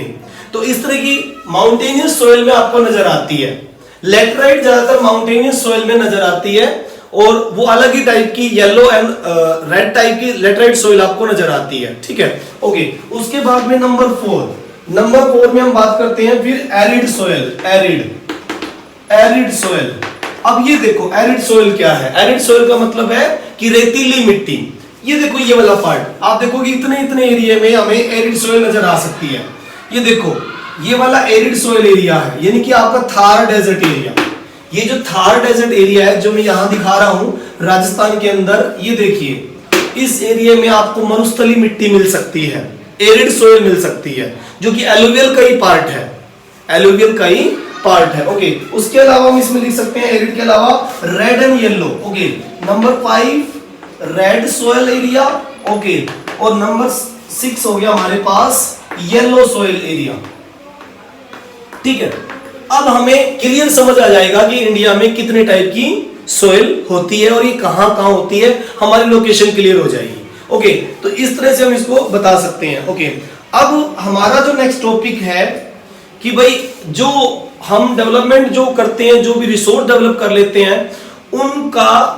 [SPEAKER 1] तो इस तरह की माउंटेनियस सोइल में आपको नजर आती है। लेटराइट ज्यादातर माउंटेनियस सोइल में नजर आती है, और वो अलग ही टाइप की येलो एंड रेड टाइप की लेटराइट सोइल आपको नजर आती है, ठीक है। ओके, उसके बाद में नंबर 4 में हम बात करते हैं फिर एरिड सोइल, एरिड सोइल। अब ये देखो एरिड सोइल क्या है, एरिड सोइल का मतलब है कि रेतीली मिट्टी। ये देखो ये वाला पार्ट, आप देखोगे इतने एरिया में हमें एरिड सोइल नजर आ सकती है। ये देखो ये वाला एरिड सोइल एरिया है, यानी कि आपका थार डेजर्ट एरिया। ये जो थार डेजर्ट एरिया है जो मैं यहां दिखा रहा हूं राजस्थान के अंदर, ये देखिए इस एरिया में आपको मरुस्थली मिट्टी मिल सकती है, एरिड सोइल मिल सकती है, जो कि एलुवियल का ही पार्ट है, एलुवियल का ही पार्ट है। ओके, उसके अलावा हम इसमें लिख सकते हैं एरिड के अलावा red and yellow. Okay, number 5 red soil area. Okay, और नंबर 6 हो गया हमारे पास येलो सोइल एरिया, ठीक है। अब हमें क्लियर समझ आ जाएगा कि इंडिया में कितने टाइप की सोइल होती है और ये कहां कहां होती है, हमारी लोकेशन क्लियर हो जाएगी। ओके, तो इस तरह से हम इसको बता सकते हैं। ओके, अब हमारा जो नेक्स्ट टॉपिक है कि भाई जो हम डेवलपमेंट जो करते हैं, जो भी रिसोर्स डेवलप कर लेते हैं, उनका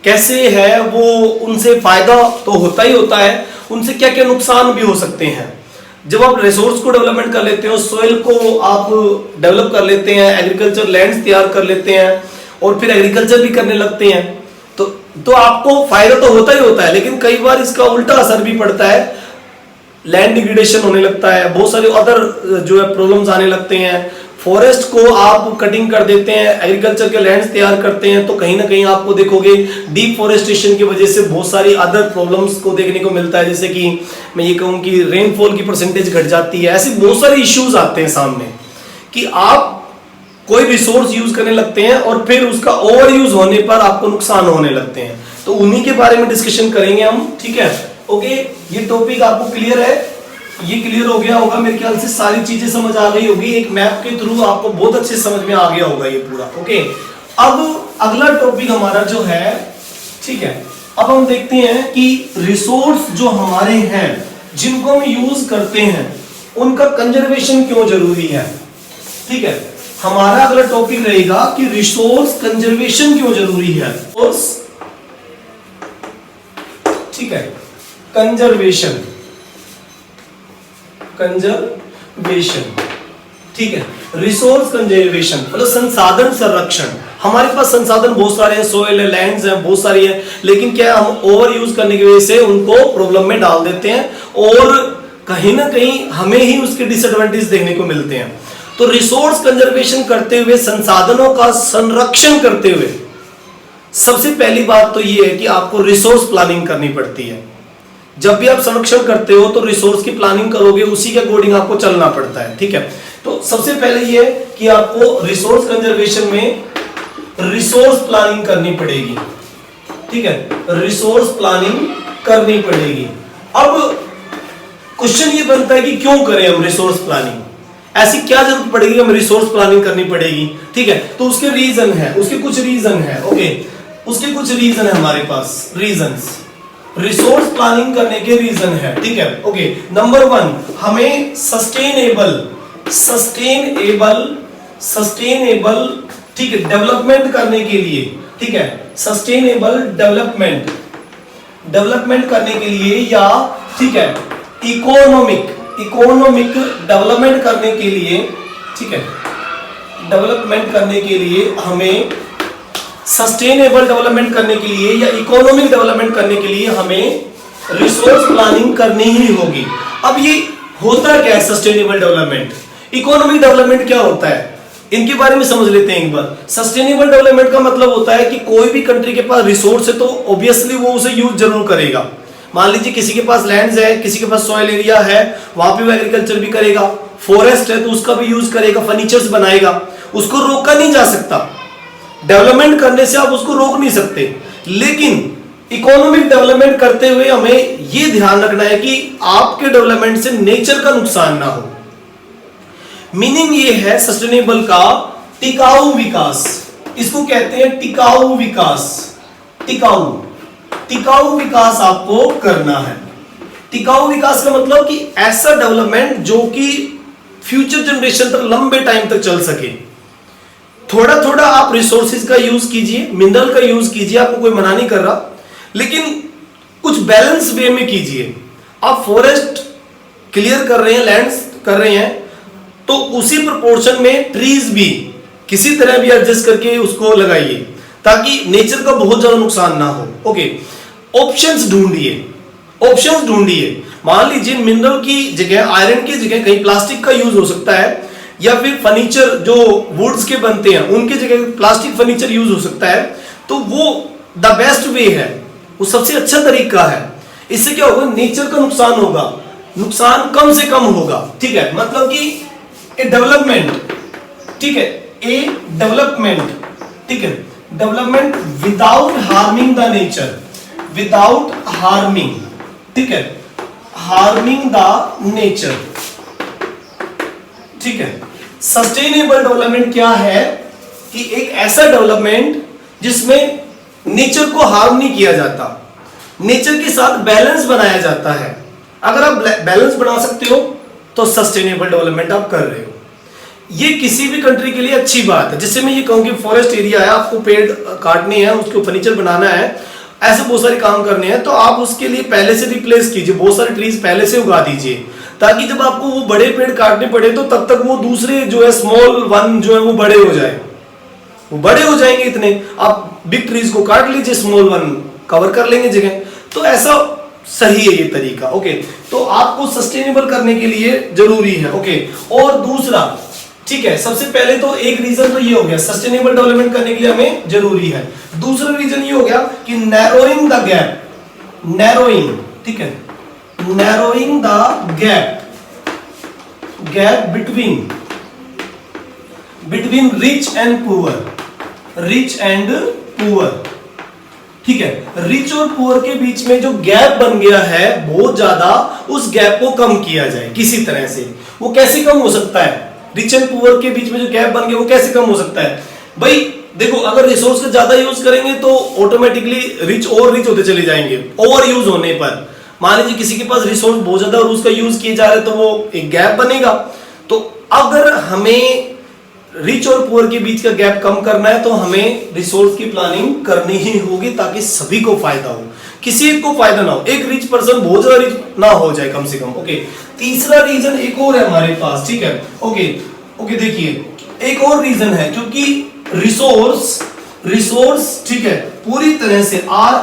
[SPEAKER 1] कैसे है, वो उनसे फायदा तो होता ही होता है, उनसे क्या क्या नुकसान भी हो सकते हैं। जब आप रिसोर्स को डेवलपमेंट कर लेते हो, सोइल को आप डेवलप कर लेते हैं, एग्रीकल्चर लैंड्स तैयार कर लेते हैं और फिर एग्रीकल्चर भी करने लगते हैं, तो आपको फायदा तो होता ही होता है, लेकिन कई बार इसका उल्टा असर भी पड़ता है, लैंड डिग्रेडेशन होने लगता है, बहुत सारे अदर जो है प्रॉब्लम्स आने लगते हैं। फॉरेस्ट को आप कटिंग कर देते हैं, एग्रीकल्चर के लैंड्स तैयार करते हैं, तो कहीं ना कहीं आपको देखोगे डीफॉरेस्टेशन की वजह से बहुत सारी अदर प्रॉब्लम्स को देखने को मिलता है, जैसे कि मैं ये कहूँ कि रेनफॉल की परसेंटेज घट जाती है। ऐसे बहुत सारे इश्यूज आते हैं सामने कि आप कोई रिसोर्स यूज करने लगते हैं और फिर उसका ओवर यूज होने पर आपको नुकसान होने लगते हैं, तो उन्हीं के बारे में डिस्कशन करेंगे हम, ठीक है। ओके, ये टॉपिक आपको क्लियर है, ये क्लियर हो गया होगा मेरे ख्याल से, सारी चीजें समझ आ गई होगी, एक मैप के थ्रू आपको बहुत अच्छे समझ में आ गया होगा ये पूरा। ओके, अब अगला टॉपिक हमारा जो है, ठीक है, अब हम देखते हैं कि रिसोर्स जो हमारे हैं जिनको हम यूज करते हैं उनका कंजर्वेशन क्यों जरूरी है, ठीक है। हमारा अगला टॉपिक रहेगा कि रिसोर्स कंजर्वेशन क्यों जरूरी है, ठीक है, कंजर्वेशन, ठीक है, रिसोर्स कंजर्वेशन मतलब संसाधन संरक्षण। हमारे पास संसाधन बहुत सारे हैं, सोइल है, लैंड्स हैं, बहुत सारी है, लेकिन क्या हम ओवर यूज करने की वजह से उनको प्रॉब्लम में डाल देते हैं और कहीं ना कहीं हमें ही उसके डिसएडवांटेज देखने को मिलते हैं। तो रिसोर्स कंजर्वेशन करते हुए, संसाधनों का संरक्षण करते हुए, सबसे पहली बात तो ये है कि आपको रिसोर्स प्लानिंग करनी पड़ती है। जब भी आप संरक्षण करते हो तो रिसोर्स की प्लानिंग करोगे, उसी के अकॉर्डिंग आपको चलना पड़ता है, ठीक है। तो सबसे पहले ये कि आपको रिसोर्स कंजर्वेशन में रिसोर्स प्लानिंग करनी पड़ेगी, ठीक है, रिसोर्स प्लानिंग करनी पड़ेगी। अब क्वेश्चन ये बनता है कि क्यों करें हम रिसोर्स प्लानिंग, ऐसी क्या जरूरत पड़ेगी हम रिसोर्स प्लानिंग करनी पड़ेगी, ठीक है। तो उसके रीजन है, उसके कुछ रीजन है, ओके, उसके कुछ रीजन है हमारे पास, रीजंस, रिसोर्स प्लानिंग करने के रीजन है, ठीक है। ओके, नंबर 1, हमें सस्टेनेबल, ठीक है, डेवलपमेंट करने के लिए, ठीक है, सस्टेनेबल डेवलपमेंट करने के लिए, या ठीक है, इकोनॉमिक डेवलपमेंट करने के लिए, ठीक है, डेवलपमेंट करने के लिए हमें सस्टेनेबल डेवलपमेंट करने के लिए या इकोनॉमिक डेवलपमेंट करने के लिए हमें रिसोर्स प्लानिंग करनी ही होगी। अब ये होता क्या है सस्टेनेबल डेवलपमेंट, इकोनॉमिक डेवलपमेंट क्या होता है, इनके बारे में समझ लेते हैं एक बार। सस्टेनेबल डेवलपमेंट का मतलब होता है कि कोई भी कंट्री के पास रिसोर्स है तो ऑब्वियसली वो उसे यूज जरूर करेगा, मान लीजिए किसी के पास लैंड्स है, किसी के पास सॉइल एरिया है, वहां पे वो एग्रीकल्चर भी करेगा, फॉरेस्ट है तो उसका भी यूज करेगा, फर्नीचर्स बनाएगा, उसको रोका नहीं जा सकता। डेवलपमेंट करने से आप उसको रोक नहीं सकते, लेकिन इकोनॉमिक डेवलपमेंट करते हुए हमें यह ध्यान रखना है कि आपके डेवलपमेंट से नेचर का नुकसान ना हो। मीनिंग ये है सस्टेनेबल का टिकाऊ विकास, इसको कहते हैं टिकाऊ विकास। टिकाऊ विकास आपको करना है। टिकाऊ विकास का मतलब कि ऐसा डेवलपमेंट जो कि फ्यूचर जनरेशन तक लंबे टाइम तक चल सके। थोड़ा थोड़ा आप रिसोर्सेज का यूज कीजिए, मिनरल का यूज कीजिए, आपको कोई मना नहीं कर रहा, लेकिन कुछ बैलेंस वे में कीजिए। आप फॉरेस्ट क्लियर कर रहे हैं, लैंड्स कर रहे हैं, तो उसी प्रोपोर्शन में ट्रीज भी किसी तरह भी एडजस्ट करके उसको लगाइए ताकि नेचर का बहुत ज्यादा नुकसान ना हो। ओके, ऑप्शंस ढूंढिए। मान लीजिए मिनरल की जगह, आयरन की जगह कहीं प्लास्टिक का यूज हो सकता है, या फिर फर्नीचर जो वुड्स के बनते हैं उनकी जगह प्लास्टिक फर्नीचर यूज हो सकता है, तो वो द बेस्ट वे है, वो सबसे अच्छा तरीका है। इससे क्या होगा, नेचर का नुकसान होगा, नुकसान कम से कम होगा। ठीक है, मतलब कि ए डेवलपमेंट, ठीक है, ए डेवलपमेंट, ठीक है, development without harming the nature, without harming, ठीक है, हार्मिंग द नेचर, ठीक है। सस्टेनेबल डेवलपमेंट क्या है कि एक ऐसा डेवलपमेंट जिसमें नेचर को हार्म नहीं किया जाता, नेचर के साथ बैलेंस बनाया जाता है। अगर आप बैलेंस बना सकते हो तो सस्टेनेबल डेवलपमेंट आप कर रहे हो। ये किसी भी कंट्री के लिए अच्छी बात है। जिससे मैं ये कहूं कि फॉरेस्ट एरिया है, आपको पेड़ काटने हैं, उसको फर्नीचर बनाना है, ऐसे बहुत सारे काम करने हैं, तो आप उसके लिए पहले से रिप्लेस कीजिए, बहुत सारे ट्रीज पहले से उगा दीजिए, ताकि जब आपको वो बड़े पेड़ काटने पड़े तो तब तक वो दूसरे जो है स्मॉल वन जो है वो बड़े हो जाए, वो बड़े हो जाएंगे इतने, आप बिग ट्रीज को काट लीजिए, स्मॉल वन कवर कर लेंगे जगह। तो ऐसा सही है ये तरीका। ओके, तो आपको सस्टेनेबल करने के लिए जरूरी है। ओके, और दूसरा, ठीक है, सबसे पहले तो एक रीजन तो ये हो गया, सस्टेनेबल डेवलपमेंट करने के लिए हमें जरूरी है। दूसरा रीजन ये हो गया कि नैरोइंग द गैप, नैरोइंग, ठीक है, narrowing the gap between rich and poor, ठीक है, रिच और पुअर के बीच में जो गैप बन गया है बहुत ज्यादा, उस गैप को कम किया जाए किसी तरह से। वो कैसे कम हो सकता है, रिच एंड पुअर के बीच में जो गैप बन गया वो कैसे कम हो सकता है? भाई देखो, अगर रिसोर्स का ज्यादा यूज करेंगे तो ऑटोमेटिकली रिच और रिच होते चले जाएंगे। ओवर यूज होने पर मान लीजिए किसी के पास रिसोर्स बहुत ज्यादा और उसका यूज किए जा रहे तो वो एक गैप बनेगा। तो अगर हमें रिच और पुअर के बीच का गैप कम करना है तो हमें रिसोर्स की प्लानिंग करनी ही होगी ताकि सभी को फायदा हो, किसी एक को फायदा ना हो, एक रिच पर्सन बहुत ज्यादा रिच ना हो जाए कम से कम। ओके, तीसरा रीजन एक और है हमारे पास, ठीक है। ओके, देखिए एक और रीजन है, क्योंकि रिसोर्स ठीक है पूरी तरह से आर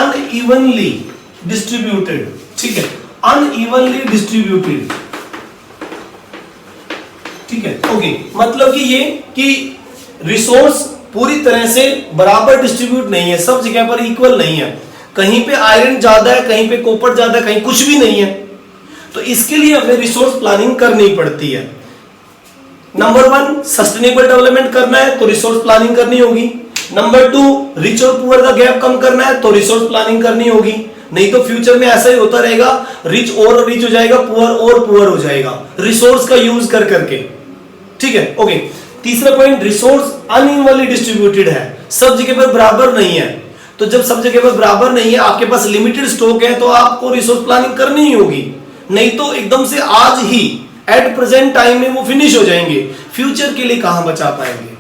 [SPEAKER 1] अनइवनली डिस्ट्रीब्यूटेड, ठीक है, अनइवनली डिस्ट्रीब्यूटेड, ठीक है। ओके, मतलब कि ये कि रिसोर्स पूरी तरह से बराबर डिस्ट्रीब्यूट नहीं है, सब जगह पर इक्वल नहीं है, कहीं पे आयरन ज्यादा है, कहीं पे कॉपर ज्यादा है, कहीं कुछ भी नहीं है। तो इसके लिए हमें रिसोर्स प्लानिंग करनी पड़ती है। नंबर 1 सस्टेनेबल डेवलपमेंट करना है तो रिसोर्स प्लानिंग करनी होगी। नंबर 2 रिच और पुअर का गैप कम करना है तो रिसोर्स प्लानिंग करनी होगी, नहीं तो फ्यूचर में ऐसा ही होता रहेगा, रिच और रिच हो जाएगा, पुअर और पुअर हो जाएगा रिसोर्स का यूज कर करके, ठीक है। ओके, तीसरा पॉइंट, रिसोर्स अनइवनली डिस्ट्रीब्यूटेड है, सब जगह पर बराबर नहीं है। तो जब सब जगह पर बराबर नहीं है, आपके पास लिमिटेड स्टॉक है, तो आपको रिसोर्स प्लानिंग करनी ही होगी, नहीं तो एकदम से आज ही एट प्रेजेंट टाइम में वो फिनिश हो जाएंगे, फ्यूचर के लिए कहां बचा पाएंगे,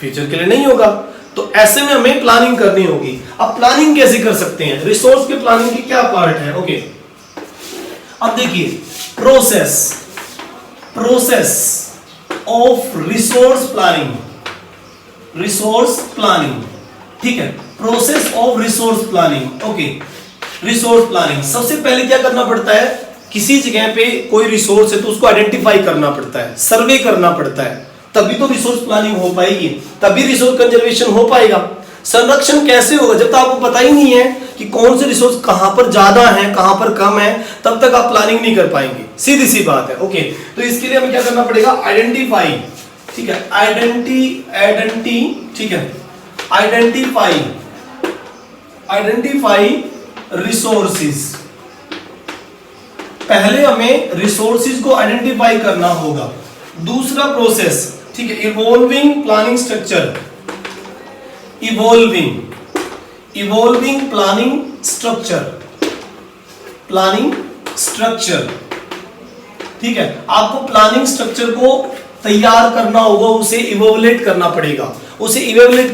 [SPEAKER 1] फ्यूचर के लिए नहीं होगा। तो ऐसे में हमें प्लानिंग करनी होगी। अब प्लानिंग कैसे कर सकते हैं, रिसोर्स के प्लानिंग की क्या पार्ट है? ओके, अब देखिए प्रोसेस ऑफ रिसोर्स प्लानिंग, ठीक है, process of resource planning. Okay, resource planning सबसे पहले क्या करना पड़ता है, किसी जगह पे कोई रिसोर्स है तो उसको आइडेंटिफाई करना पड़ता है, सर्वे करना पड़ता है, तभी तो रिसोर्स प्लानिंग हो पाएगी, तभी रिसोर्स कंजर्वेशन हो पाएगा। संरक्षण कैसे होगा? जब तक आपको पता ही नहीं है कि कौन से रिसोर्स कहां पर ज्यादा है, कहां पर कम है, तब तक आप प्लानिंग नहीं कर पाएंगे, सीधी सी बात है। ओके, तो इसके लिए हमें क्या करना पड़ेगा? आइडेंटिफाई, ठीक है, ठीक है, आइडेंटिफाई रिसोर्सेज। पहले हमें रिसोर्सेज को आइडेंटिफाई करना होगा। दूसरा प्रोसेस, ठीक है, evolving planning structure, evolving planning structure, ठीक है। आपको प्लानिंग स्ट्रक्चर को तैयार करना होगा, उसे इवोल्यूट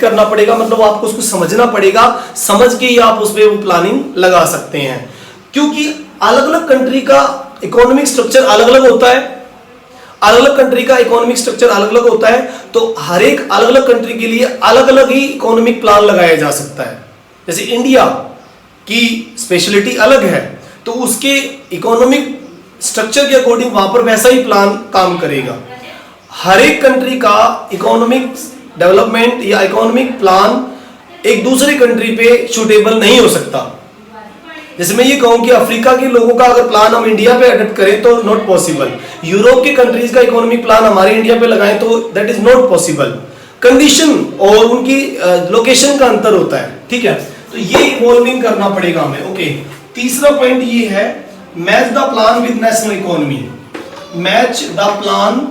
[SPEAKER 1] करना पड़ेगा, मतलब आपको उसको समझना पड़ेगा, समझ के ही आप उसमें वो प्लानिंग लगा सकते हैं। क्योंकि अलग अलग कंट्री का इकोनॉमिक स्ट्रक्चर अलग अलग होता है, तो हर एक अलग अलग कंट्री के लिए अलग अलग ही इकोनॉमिक प्लान लगाया जा सकता है। जैसे इंडिया की स्पेशलिटी अलग है, तो उसके इकोनॉमिक स्ट्रक्चर के अकॉर्डिंग वहां पर वैसा ही प्लान काम करेगा। हर एक कंट्री का इकोनॉमिक डेवलपमेंट या इकोनॉमिक प्लान एक दूसरी कंट्री पे सूटेबल नहीं हो सकता। जैसे मैं ये कहूं कि अफ्रीका के लोगों का अगर प्लान हम इंडिया पे अडॉप्ट करें तो नॉट पॉसिबल, यूरोप के कंट्रीज का इकोनॉमिक प्लान हमारे इंडिया पे लगाएं तो that is not possible. Condition और उनकी लोकेशन का अंतर होता है, ठीक है। तो ये इवॉल्विंग करना पड़ेगा हमें। ओके, तीसरा पॉइंट ये है, match the plan with national economy, match the plan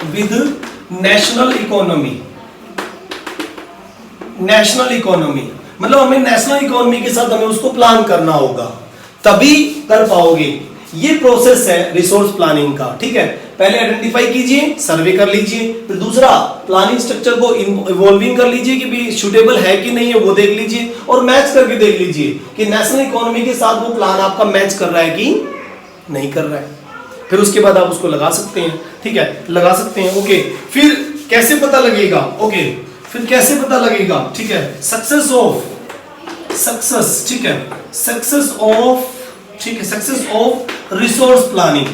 [SPEAKER 1] with national economy, मतलब हमें नेशनल इकोनॉमी के साथ हमें उसको प्लान करना होगा, तभी कर पाओगे। ये प्रोसेस है रिसोर्स प्लानिंग का, ठीक है। पहले आइडेंटिफाई कीजिए, सर्वे कर लीजिए, फिर दूसरा प्लानिंग स्ट्रक्चर को इवॉल्विंग कर लीजिए कि भी सूटेबल है कि नहीं है, वो देख लीजिए, और मैच करके देख लीजिए कि नेशनल इकोनॉमी के साथ वो प्लान आपका मैच कर रहा है कि नहीं कर रहा है। फिर उसके बाद आप उसको लगा सकते हैं, ठीक है, लगा सकते हैं। ओके, फिर कैसे पता लगेगा? ठीक है, सक्सेस ऑफ रिसोर्स प्लानिंग।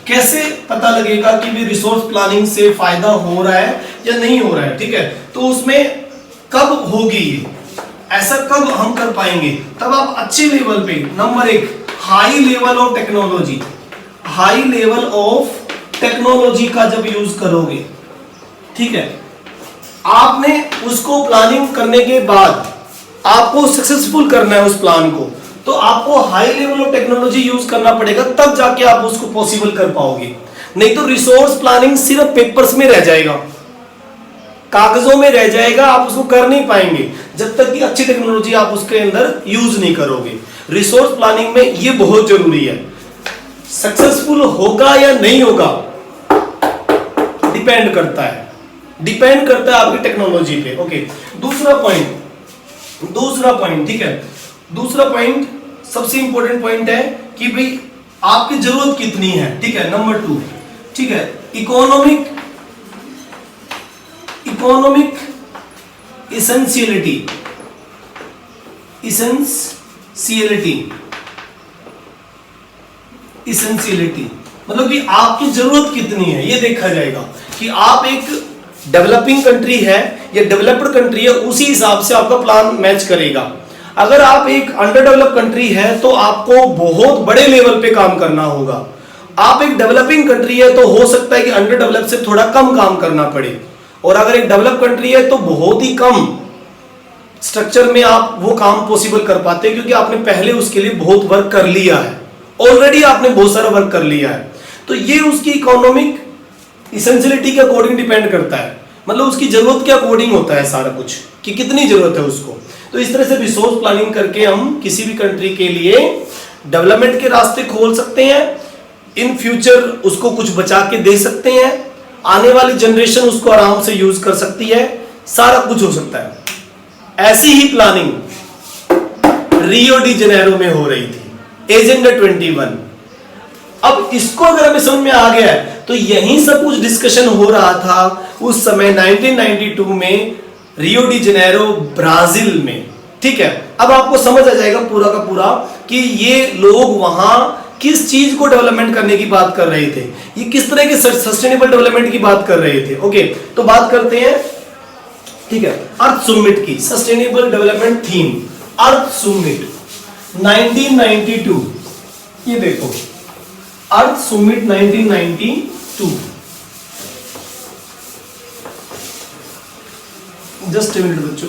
[SPEAKER 1] कैसे पता लगेगा कि भी रिसोर्स प्लानिंग से फायदा हो रहा है या नहीं हो रहा है, ठीक है। तो उसमें कब होगी, ऐसा कब हम कर पाएंगे? तब आप अच्छे लेवल पे, number 1, high level of technology का जब यूज करोगे, ठीक है। आपने उसको प्लानिंग करने के बाद आपको सक्सेसफुल करना है उस प्लान को, तो आपको high level of technology use करना पड़ेगा, तब जाके आप उसको पॉसिबल कर पाओगे। नहीं तो रिसोर्स प्लानिंग सिर्फ पेपर्स में रह जाएगा, कागजों में रह जाएगा, आप उसको कर नहीं पाएंगे जब तक कि अच्छी टेक्नोलॉजी आप उसके अंदर यूज नहीं करोगे। रिसोर्स प्लानिंग में ये बहुत जरूरी है। सक्सेसफुल होगा या नहीं होगा डिपेंड करता है आपकी टेक्नोलॉजी पे। ओके, दूसरा पॉइंट, ठीक है, दूसरा पॉइंट सबसे इंपॉर्टेंट पॉइंट है कि भाई आपकी जरूरत कितनी है, ठीक है। नंबर 2, ठीक है, इकोनॉमिक इसेंशियलिटी, मतलब कि आपकी जरूरत कितनी है ये देखा जाएगा कि आप एक डेवलपिंग कंट्री है या डेवलप्ड कंट्री है, उसी हिसाब से आपका प्लान मैच करेगा। अगर आप एक अंडर डेवलप कंट्री है तो आपको बहुत बड़े लेवल पे काम करना होगा। आप एक डेवलपिंग कंट्री है तो हो सकता है कि अंडर डेवलप से थोड़ा कम काम करना पड़े, और अगर एक डेवलप कंट्री है तो बहुत ही कम स्ट्रक्चर में आप वो काम पॉसिबल कर पाते हैं, क्योंकि आपने पहले उसके लिए बहुत वर्क कर लिया है, ऑलरेडी आपने बहुत सारा वर्क कर लिया है। तो ये उसकी इकोनॉमिक इसेंशियलिटी के अकॉर्डिंग डिपेंड करता है, मतलब उसकी जरूरत के अकॉर्डिंग होता है सारा कुछ कि कितनी जरूरत है उसको। तो इस तरह से रिसोर्स प्लानिंग करके हम किसी भी कंट्री के लिए डेवलपमेंट के रास्ते खोल सकते हैं, इन फ्यूचर उसको कुछ बचा के दे सकते हैं, आने वाली जनरेशन उसको आराम से यूज कर सकती है, सारा कुछ हो सकता है। ऐसी ही प्लानिंग रियो डी जेनेरो में हो रही थी, एजेंडा 21। अब इसको अगर हमें समझ में आ गया है तो यही सब कुछ डिस्कशन हो रहा था उस समय 1992 में रियो डी जेनेरो ब्राजील में, ठीक है। अब आपको समझ आ जाएगा पूरा का पूरा कि ये लोग वहां किस चीज को डेवलपमेंट करने की बात कर रहे थे, ये किस तरह के सस्टेनेबल डेवलपमेंट की बात कर रहे थे। ओके, तो बात करते हैं, ठीक है, अर्थ समिट की, सस्टेनेबल डेवलपमेंट थीम अर्थ समिट 1992। ये देखो अर्थ समिट 1992। जस्ट ए मिनट बच्चों,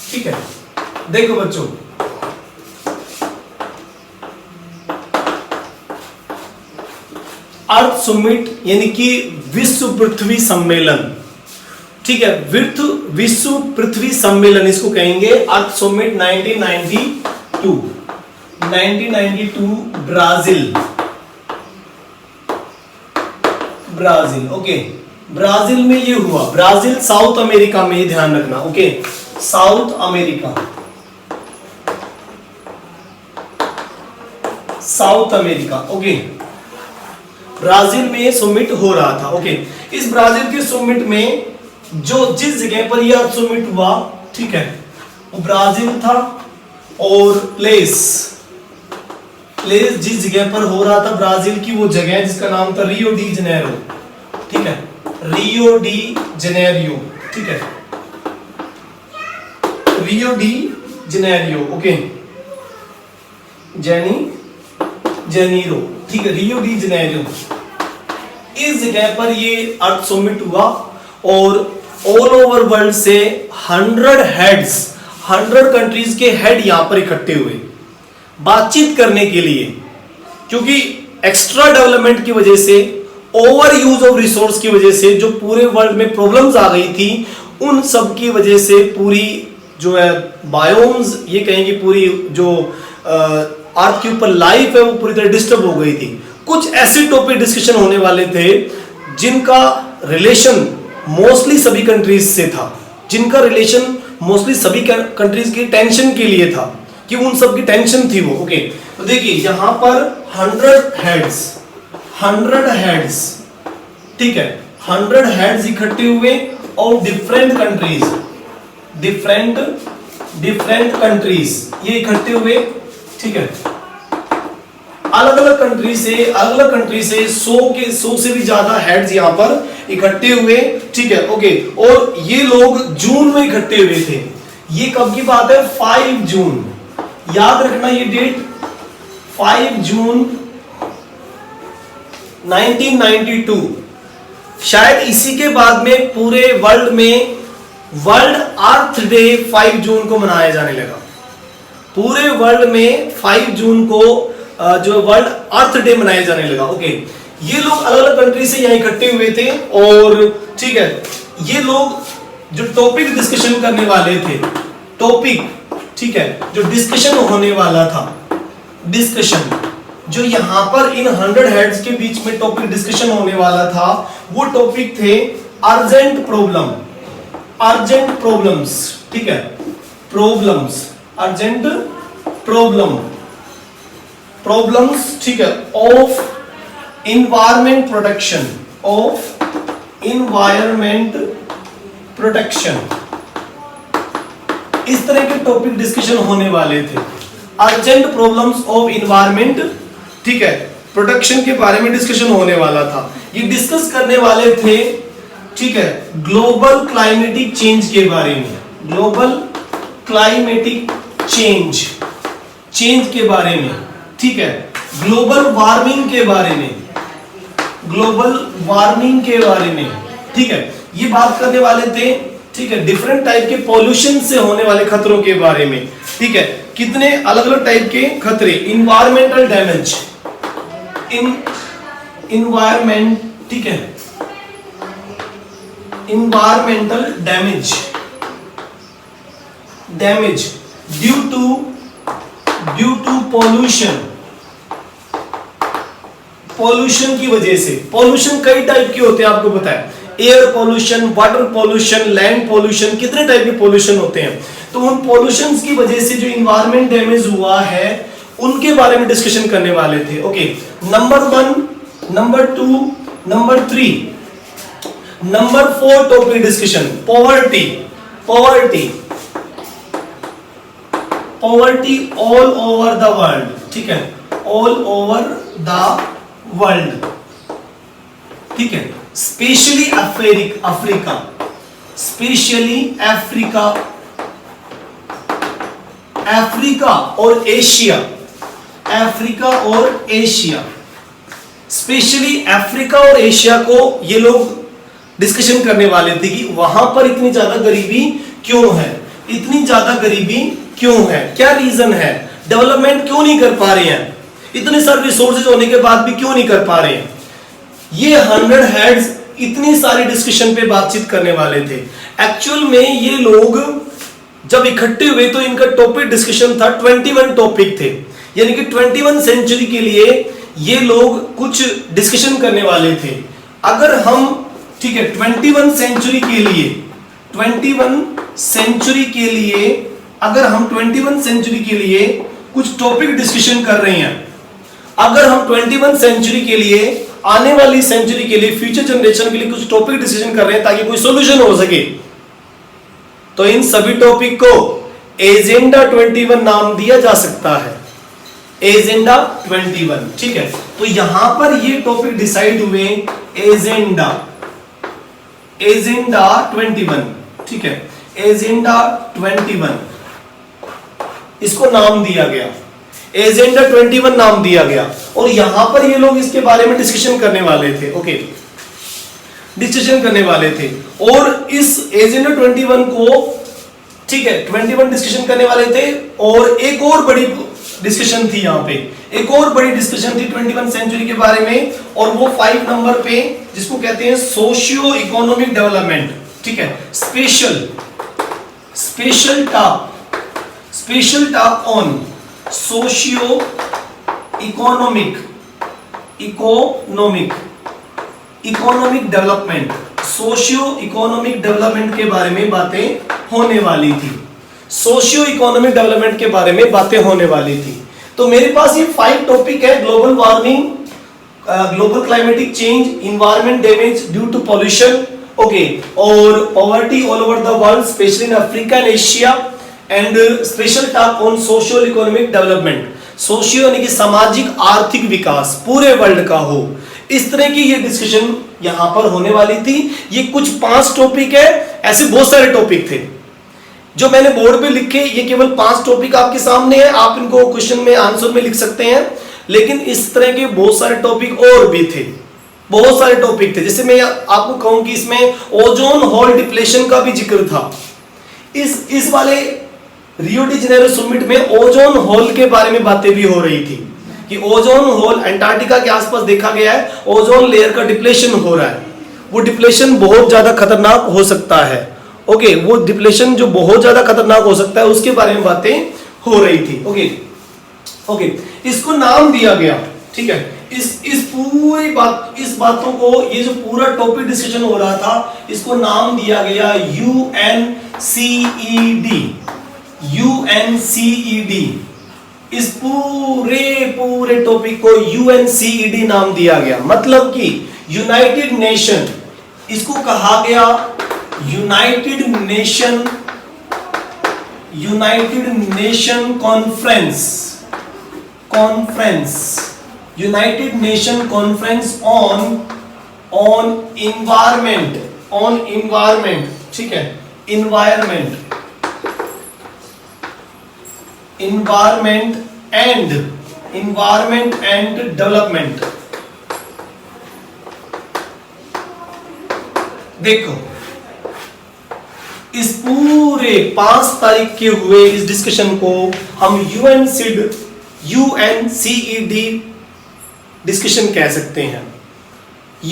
[SPEAKER 1] ठीक है। देखो बच्चों, अर्थ समिट यानी कि विश्व पृथ्वी सम्मेलन, ठीक है, विश्व पृथ्वी सम्मेलन इसको कहेंगे अर्थ समिट 1992 ब्राजील। ओके, ब्राजील में ये हुआ, ब्राजील साउथ अमेरिका में, ये ध्यान रखना। Okay, south America. Okay, Brazil में समिट हो रहा था। ओके, इस ब्राजील के समिट में जिस जगह पर यह समिट हुआ, ठीक है, वो ब्राजील था, और प्लेस जिस जगह पर हो रहा था ब्राजील की, वो जगह जिसका नाम था रियो डी जनेरो, ठीक है, रियो डी जनेरियो, ठीक है, रियो डी जनेरियो। ओके, जेनीरो, ठीक है, रियो डी जनेरियो। इस जगह पर ये अर्थ समिट हुआ और ऑल ओवर वर्ल्ड से 100 कंट्रीज के हेड यहां पर इकट्ठे हुए बातचीत करने के लिए, क्योंकि एक्स्ट्रा डेवलपमेंट की वजह से, ओवर यूज ऑफ रिसोर्स की वजह से जो पूरे वर्ल्ड में प्रॉब्लम्स आ गई थी, उन सब की वजह से पूरी जो है बायोम्स, ये कहेंगे पूरी जो अर्थ के ऊपर लाइफ है वो पूरी तरह डिस्टर्ब हो गई थी। कुछ ऐसे टॉपिक डिस्कशन होने वाले थे जिनका रिलेशन मोस्टली सभी कंट्रीज से था, जिनका रिलेशन मोस्टली सभी कंट्रीज की टेंशन के लिए था, कि उन सब की टेंशन थी वो। ओके, तो देखिए यहां पर 100 हेड्स, ठीक है, 100 हेड्स इकट्ठे हुए और डिफरेंट कंट्रीज ये इकट्ठे हुए, ठीक है, अलग अलग कंट्री से 100 से भी ज्यादा हेड्स यहां पर इकट्ठे हुए, ठीक है। ओके, और ये लोग जून में इकट्ठे हुए थे। ये कब की बात है? 5 जून, याद रखना ये डेट, 5 जून 1992। शायद इसी के बाद में पूरे वर्ल्ड में वर्ल्ड अर्थ डे 5 जून को मनाया जाने लगा। पूरे वर्ल्ड में 5 जून को जो वर्ल्ड अर्थ डे मनाया जाने लगा। ओके, ये लोग अलग अलग कंट्री से यहाँ इकट्ठे हुए थे और ठीक है, ये लोग जो टॉपिक डिस्कशन करने वाले थे, टॉपिक, ठीक है, जो डिस्कशन होने वाला था, डिस्कशन जो यहां पर इन 100 हेड्स के बीच में टॉपिक डिस्कशन होने वाला था, वो टॉपिक थे अर्जेंट प्रॉब्लम्स, ठीक है, प्रॉब्लम्स, अर्जेंट प्रॉब्लम्स, ठीक है, ऑफ इन्वायरमेंट प्रोटेक्शन, इस तरह के टॉपिक डिस्कशन होने वाले थे। अर्जेंट प्रॉब्लम्स ऑफ इन्वायरमेंट, ठीक है, प्रोटेक्शन के बारे में डिस्कशन होने वाला था। ये डिस्कस करने वाले थे, ठीक है, ग्लोबल क्लाइमेटिक चेंज के बारे में, ग्लोबल क्लाइमेटिक चेंज के बारे में, ठीक है, ग्लोबल वार्मिंग के बारे में, ठीक है, ये बात करने वाले थे, ठीक है, डिफरेंट टाइप के पॉल्यूशन से होने वाले खतरों के बारे में, ठीक है, कितने अलग अलग टाइप के खतरे, इन्वायरमेंटल डैमेज, इन्वायरमेंट, ठीक है, environmental damage due to pollution की वजह से। पॉल्यूशन कई टाइप के होते हैं, आपको पता है, air pollution, water pollution, land pollution, कितने टाइप के पोल्यूशन होते हैं। तो उन पोल्यूशन की वजह से जो इन्वायरमेंट डैमेज हुआ है उनके बारे में डिस्कशन करने वाले थे। Okay, number 1, number 2, number 3, number 4 topic discussion, poverty. Poverty all over the world, ठीक है, ऑल ओवर द वर्ल्ड, ठीक है, स्पेशली अफ्रीका, स्पेशली अफ्रीका और एशिया, अफ्रीका और एशिया, स्पेशली अफ्रीका और एशिया को ये लोग डिस्कशन करने वाले थे कि वहां पर इतनी ज्यादा गरीबी क्यों है, इतनी ज्यादा गरीबी क्यों है, क्या रीजन है, डेवलपमेंट क्यों नहीं कर पा रहे हैं, इतने सारे रिसोर्सेज होने के बाद भी क्यों नहीं कर पा रहे हैं। ये 100 हेड्स इतनी सारी डिस्कशन पे बातचीत करने वाले थे। एक्चुअल में ये लोग जब इकट्ठे हुए तो इनका टॉपिक डिस्कशन था, 21 टॉपिक थे, यानी कि 21 सेंचुरी के लिए ये लोग कुछ डिस्कशन करने वाले थे। अगर हम, ठीक है, 21 सेंचुरी के लिए, 21 सेंचुरी के लिए अगर हम 21 सेंचुरी के लिए कुछ टॉपिक डिस्कशन कर रहे हैं, अगर हम 21 सेंचुरी के लिए, आने वाली सेंचुरी के लिए, फ्यूचर जनरेशन के लिए कुछ टॉपिक डिस्कशन कर रहे हैं ताकि कोई सॉल्यूशन हो सके, तो इन सभी टॉपिक को एजेंडा 21 नाम दिया जा सकता है, एजेंडा 21, ठीक है। तो यहां पर ये टॉपिक डिसाइड हुए, एजेंडा 21, ठीक है, एजेंडा 21 इसको नाम दिया गया, एजेंडा 21 नाम दिया गया, और यहां पर ये लोग इसके बारे में डिस्कशन करने वाले थे। ओके, डिस्कशन करने वाले थे, और इस एजेंडा 21 को, ठीक है, 21 डिस्कशन करने वाले थे, और एक और बड़ी डिस्कशन थी यहां पे, एक और बड़ी डिस्कशन थी 21 सेंचुरी के बारे में, और वो 5 नंबर पे, जिसको कहते हैं सोशियो इकोनॉमिक डेवलपमेंट, ठीक है, special talk on socio economic development, socio economic development के बारे में बातें होने वाली थी, सोशियो इकोनॉमिक डेवलपमेंट के बारे में बातें होने वाली थी। तो मेरे पास ये 5 टॉपिक है, global warming, global climatic change, environment damage due to pollution, okay, और poverty all over the world specially in Africa and Asia, and special talk on socio economic development, socio यानी कि सामाजिक आर्थिक विकास पूरे वर्ल्ड का हो, इस तरह की ये डिस्कशन यहां पर होने वाली थी। ये कुछ 5 टॉपिक है, ऐसे बहुत सारे टॉपिक थे जो मैंने बोर्ड पे लिखे, ये केवल 5 टॉपिक आपके सामने है, आप इनको क्वेश्चन में आंसर में लिख सकते हैं, लेकिन इस तरह के बहुत सारे टॉपिक और भी थे, बहुत सारे टॉपिक थे। जैसे मैं आपको कहूं कि इसमें ओजोन होल डिप्लेशन का भी जिक्र था, इस वाले रियो डी जेनेरो समिट में ओजोन होल के बारे में बातें भी हो रही थी कि ओजोन होल अंटार्कटिका के आसपास देखा गया है, ओजोन लेयर का डिप्लेशन हो रहा है, वो डिप्लेशन बहुत ज्यादा खतरनाक हो सकता है। ओके, वो डिप्लेशन जो बहुत ज्यादा खतरनाक हो सकता है उसके बारे में बातें हो रही थी। ओके, इसको नाम दिया गया, ठीक है, इस पूरी बात, इस बातों को, ये जो पूरा टॉपिक डिस्कशन हो रहा था, इसको नाम दिया गया UNCED, इस पूरे टॉपिक को UNCED नाम दिया गया, मतलब कि यूनाइटेड नेशन, इसको कहा गया United nation conference on environment, ठीक है, इन्वायरमेंट एंड डेवलपमेंट। देखो, इस पूरे 5 तारीख के हुए इस डिस्कशन को हम UNCED डिस्कशन कह सकते हैं,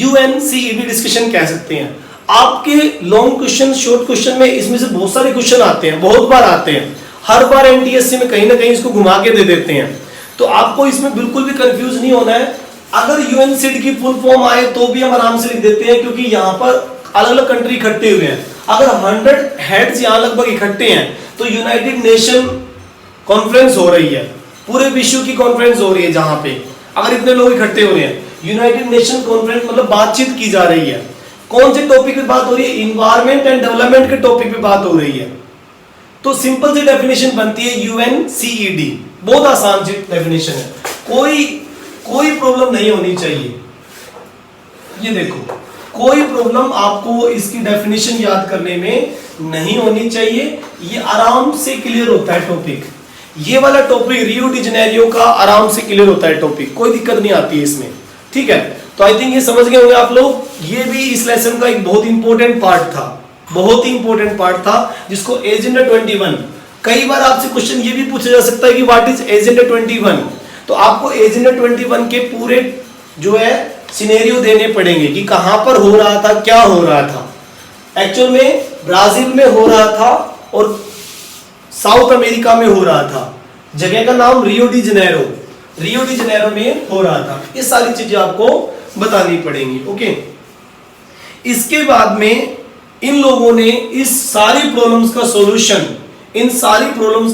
[SPEAKER 1] UNCED डिस्कशन कह सकते हैं। आपके लॉन्ग क्वेश्चन, शॉर्ट क्वेश्चन में इसमें से बहुत सारे क्वेश्चन आते हैं, बहुत बार आते हैं, हर बार एनटीएससी में कहीं ना कहीं इसको घुमा के दे देते हैं, तो आपको इसमें बिल्कुल भी कंफ्यूज नहीं होना है। अगर UNCED की फुल फॉर्म आए तो भी हम आराम से लिख देते हैं, क्योंकि यहां पर अलग अलग कंट्री इकट्ठे हुए हैं, अगर 100 हेड्स यहाँ लगभग इकट्ठे हैं तो यूनाइटेड नेशन कॉन्फ्रेंस हो रही है, पूरे विश्व की कॉन्फ्रेंस हो रही है जहां पे अगर इतने लोग इकट्ठे हो रहे हैं, यूनाइटेड नेशन कॉन्फ्रेंस मतलब बातचीत की जा रही है। कौन से टॉपिक पे बात हो रही है? इन्वायरमेंट एंड डेवलपमेंट के टॉपिक पे बात हो रही है। तो सिंपल सी डेफिनेशन बनती है UNCED, बहुत आसान सी डेफिनेशन है, कोई प्रॉब्लम नहीं होनी चाहिए। ये देखो, कोई प्रॉब्लम आपको इसकी डेफिनेशन याद करने में नहीं होनी चाहिए, ये आराम से क्लियर होता है टॉपिक। ये वाला टॉपिक रियो डी जेनेरियो का आराम से क्लियर होता है टॉपिक, कोई दिक्कत नहीं आती है इसमें, ठीक है। तो आई थिंक ये समझ गए होंगे आप लोग। ये भी इस लेसन का एक बहुत इंपॉर्टेंट पार्ट था, बहुत ही इंपॉर्टेंट पार्ट था, जिसको एजेंडा 21, कई बार आपसे क्वेश्चन ये भी पूछा जा सकता है कि व्हाट इज एजेंडा 21। तो आपको एजेंडा 21 के पूरे जो है सिनेरियो देने पड़ेंगे कि कहां पर हो रहा था, क्या हो रहा था। एक्चुअल में ब्राजील में हो रहा था और साउथ अमेरिका में हो रहा था, जगह का नाम रियो डी जेनेरो में हो रहा था। ये सारी चीजें आपको बतानी पड़ेंगी, ओके। इसके बाद में इन लोगों ने इन सारी प्रॉब्लम्स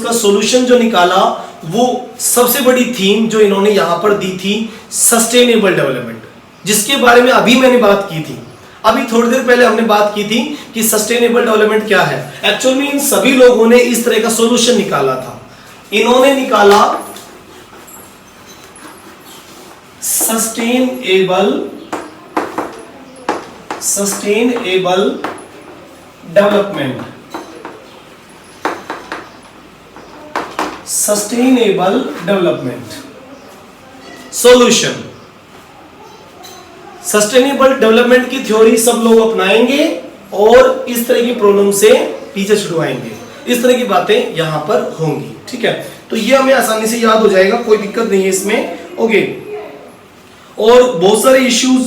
[SPEAKER 1] का सॉल्यूशन जो निकाला, वो सबसे बड़ी थीम जो इन्होंने यहां पर दी थी, सस्टेनेबल डेवलपमेंट, जिसके बारे में अभी मैंने बात की थी, अभी थोड़ी देर पहले हमने बात की थी कि सस्टेनेबल डेवलपमेंट क्या है। एक्चुअल में इन सभी लोगों ने इस तरह का सॉल्यूशन निकाला था। इन्होंने निकाला sustainable development, solution. Sustainable development की थ्योरी सब लोग अपनाएंगे और इस तरह की प्रॉब्लम से पीछे छुड़वाएंगे, इस तरह की बातें यहां पर होंगी, ठीक है। तो ये हमें आसानी से याद हो जाएगा, कोई दिक्कत नहीं है इसमें, ओके। और बहुत सारे इश्यूज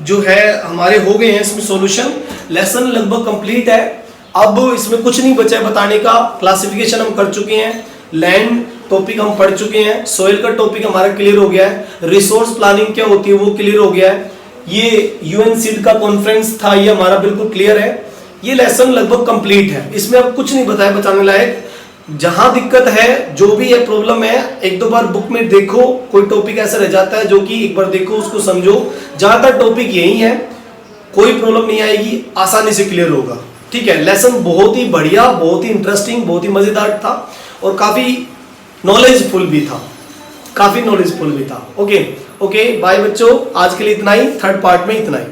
[SPEAKER 1] जो है हमारे हो गए हैं इसमें सॉल्यूशन। लेसन लगभग कंप्लीट है, अब इसमें कुछ नहीं बचा है बताने का। क्लासिफिकेशन हम कर चुके हैं, लैंड टॉपिक हम पढ़ चुके हैं, सॉइल का टॉपिक हमारा क्लियर हो गया है, रिसोर्स प्लानिंग क्या होती है वो क्लियर हो गया है, ये UNCED का कॉन्फ्रेंस था ये हमारा बिल्कुल क्लियर है। ये लेसन लगभग कंप्लीट है, इसमें अब कुछ नहीं बताया बताने लायक। जहां दिक्कत है, जो भी है प्रॉब्लम है, एक दो बार बुक में देखो, कोई टॉपिक ऐसा रह जाता है जो कि एक बार देखो उसको समझो, ज्यादातर टॉपिक यही है, कोई प्रॉब्लम नहीं आएगी, आसानी से क्लियर होगा, ठीक है। लेसन बहुत ही बढ़िया, बहुत ही इंटरेस्टिंग, बहुत ही मजेदार था और काफी नॉलेजफुल भी था, ओके। बाय बच्चों, आज के लिए इतना ही, थर्ड पार्ट में इतना ही।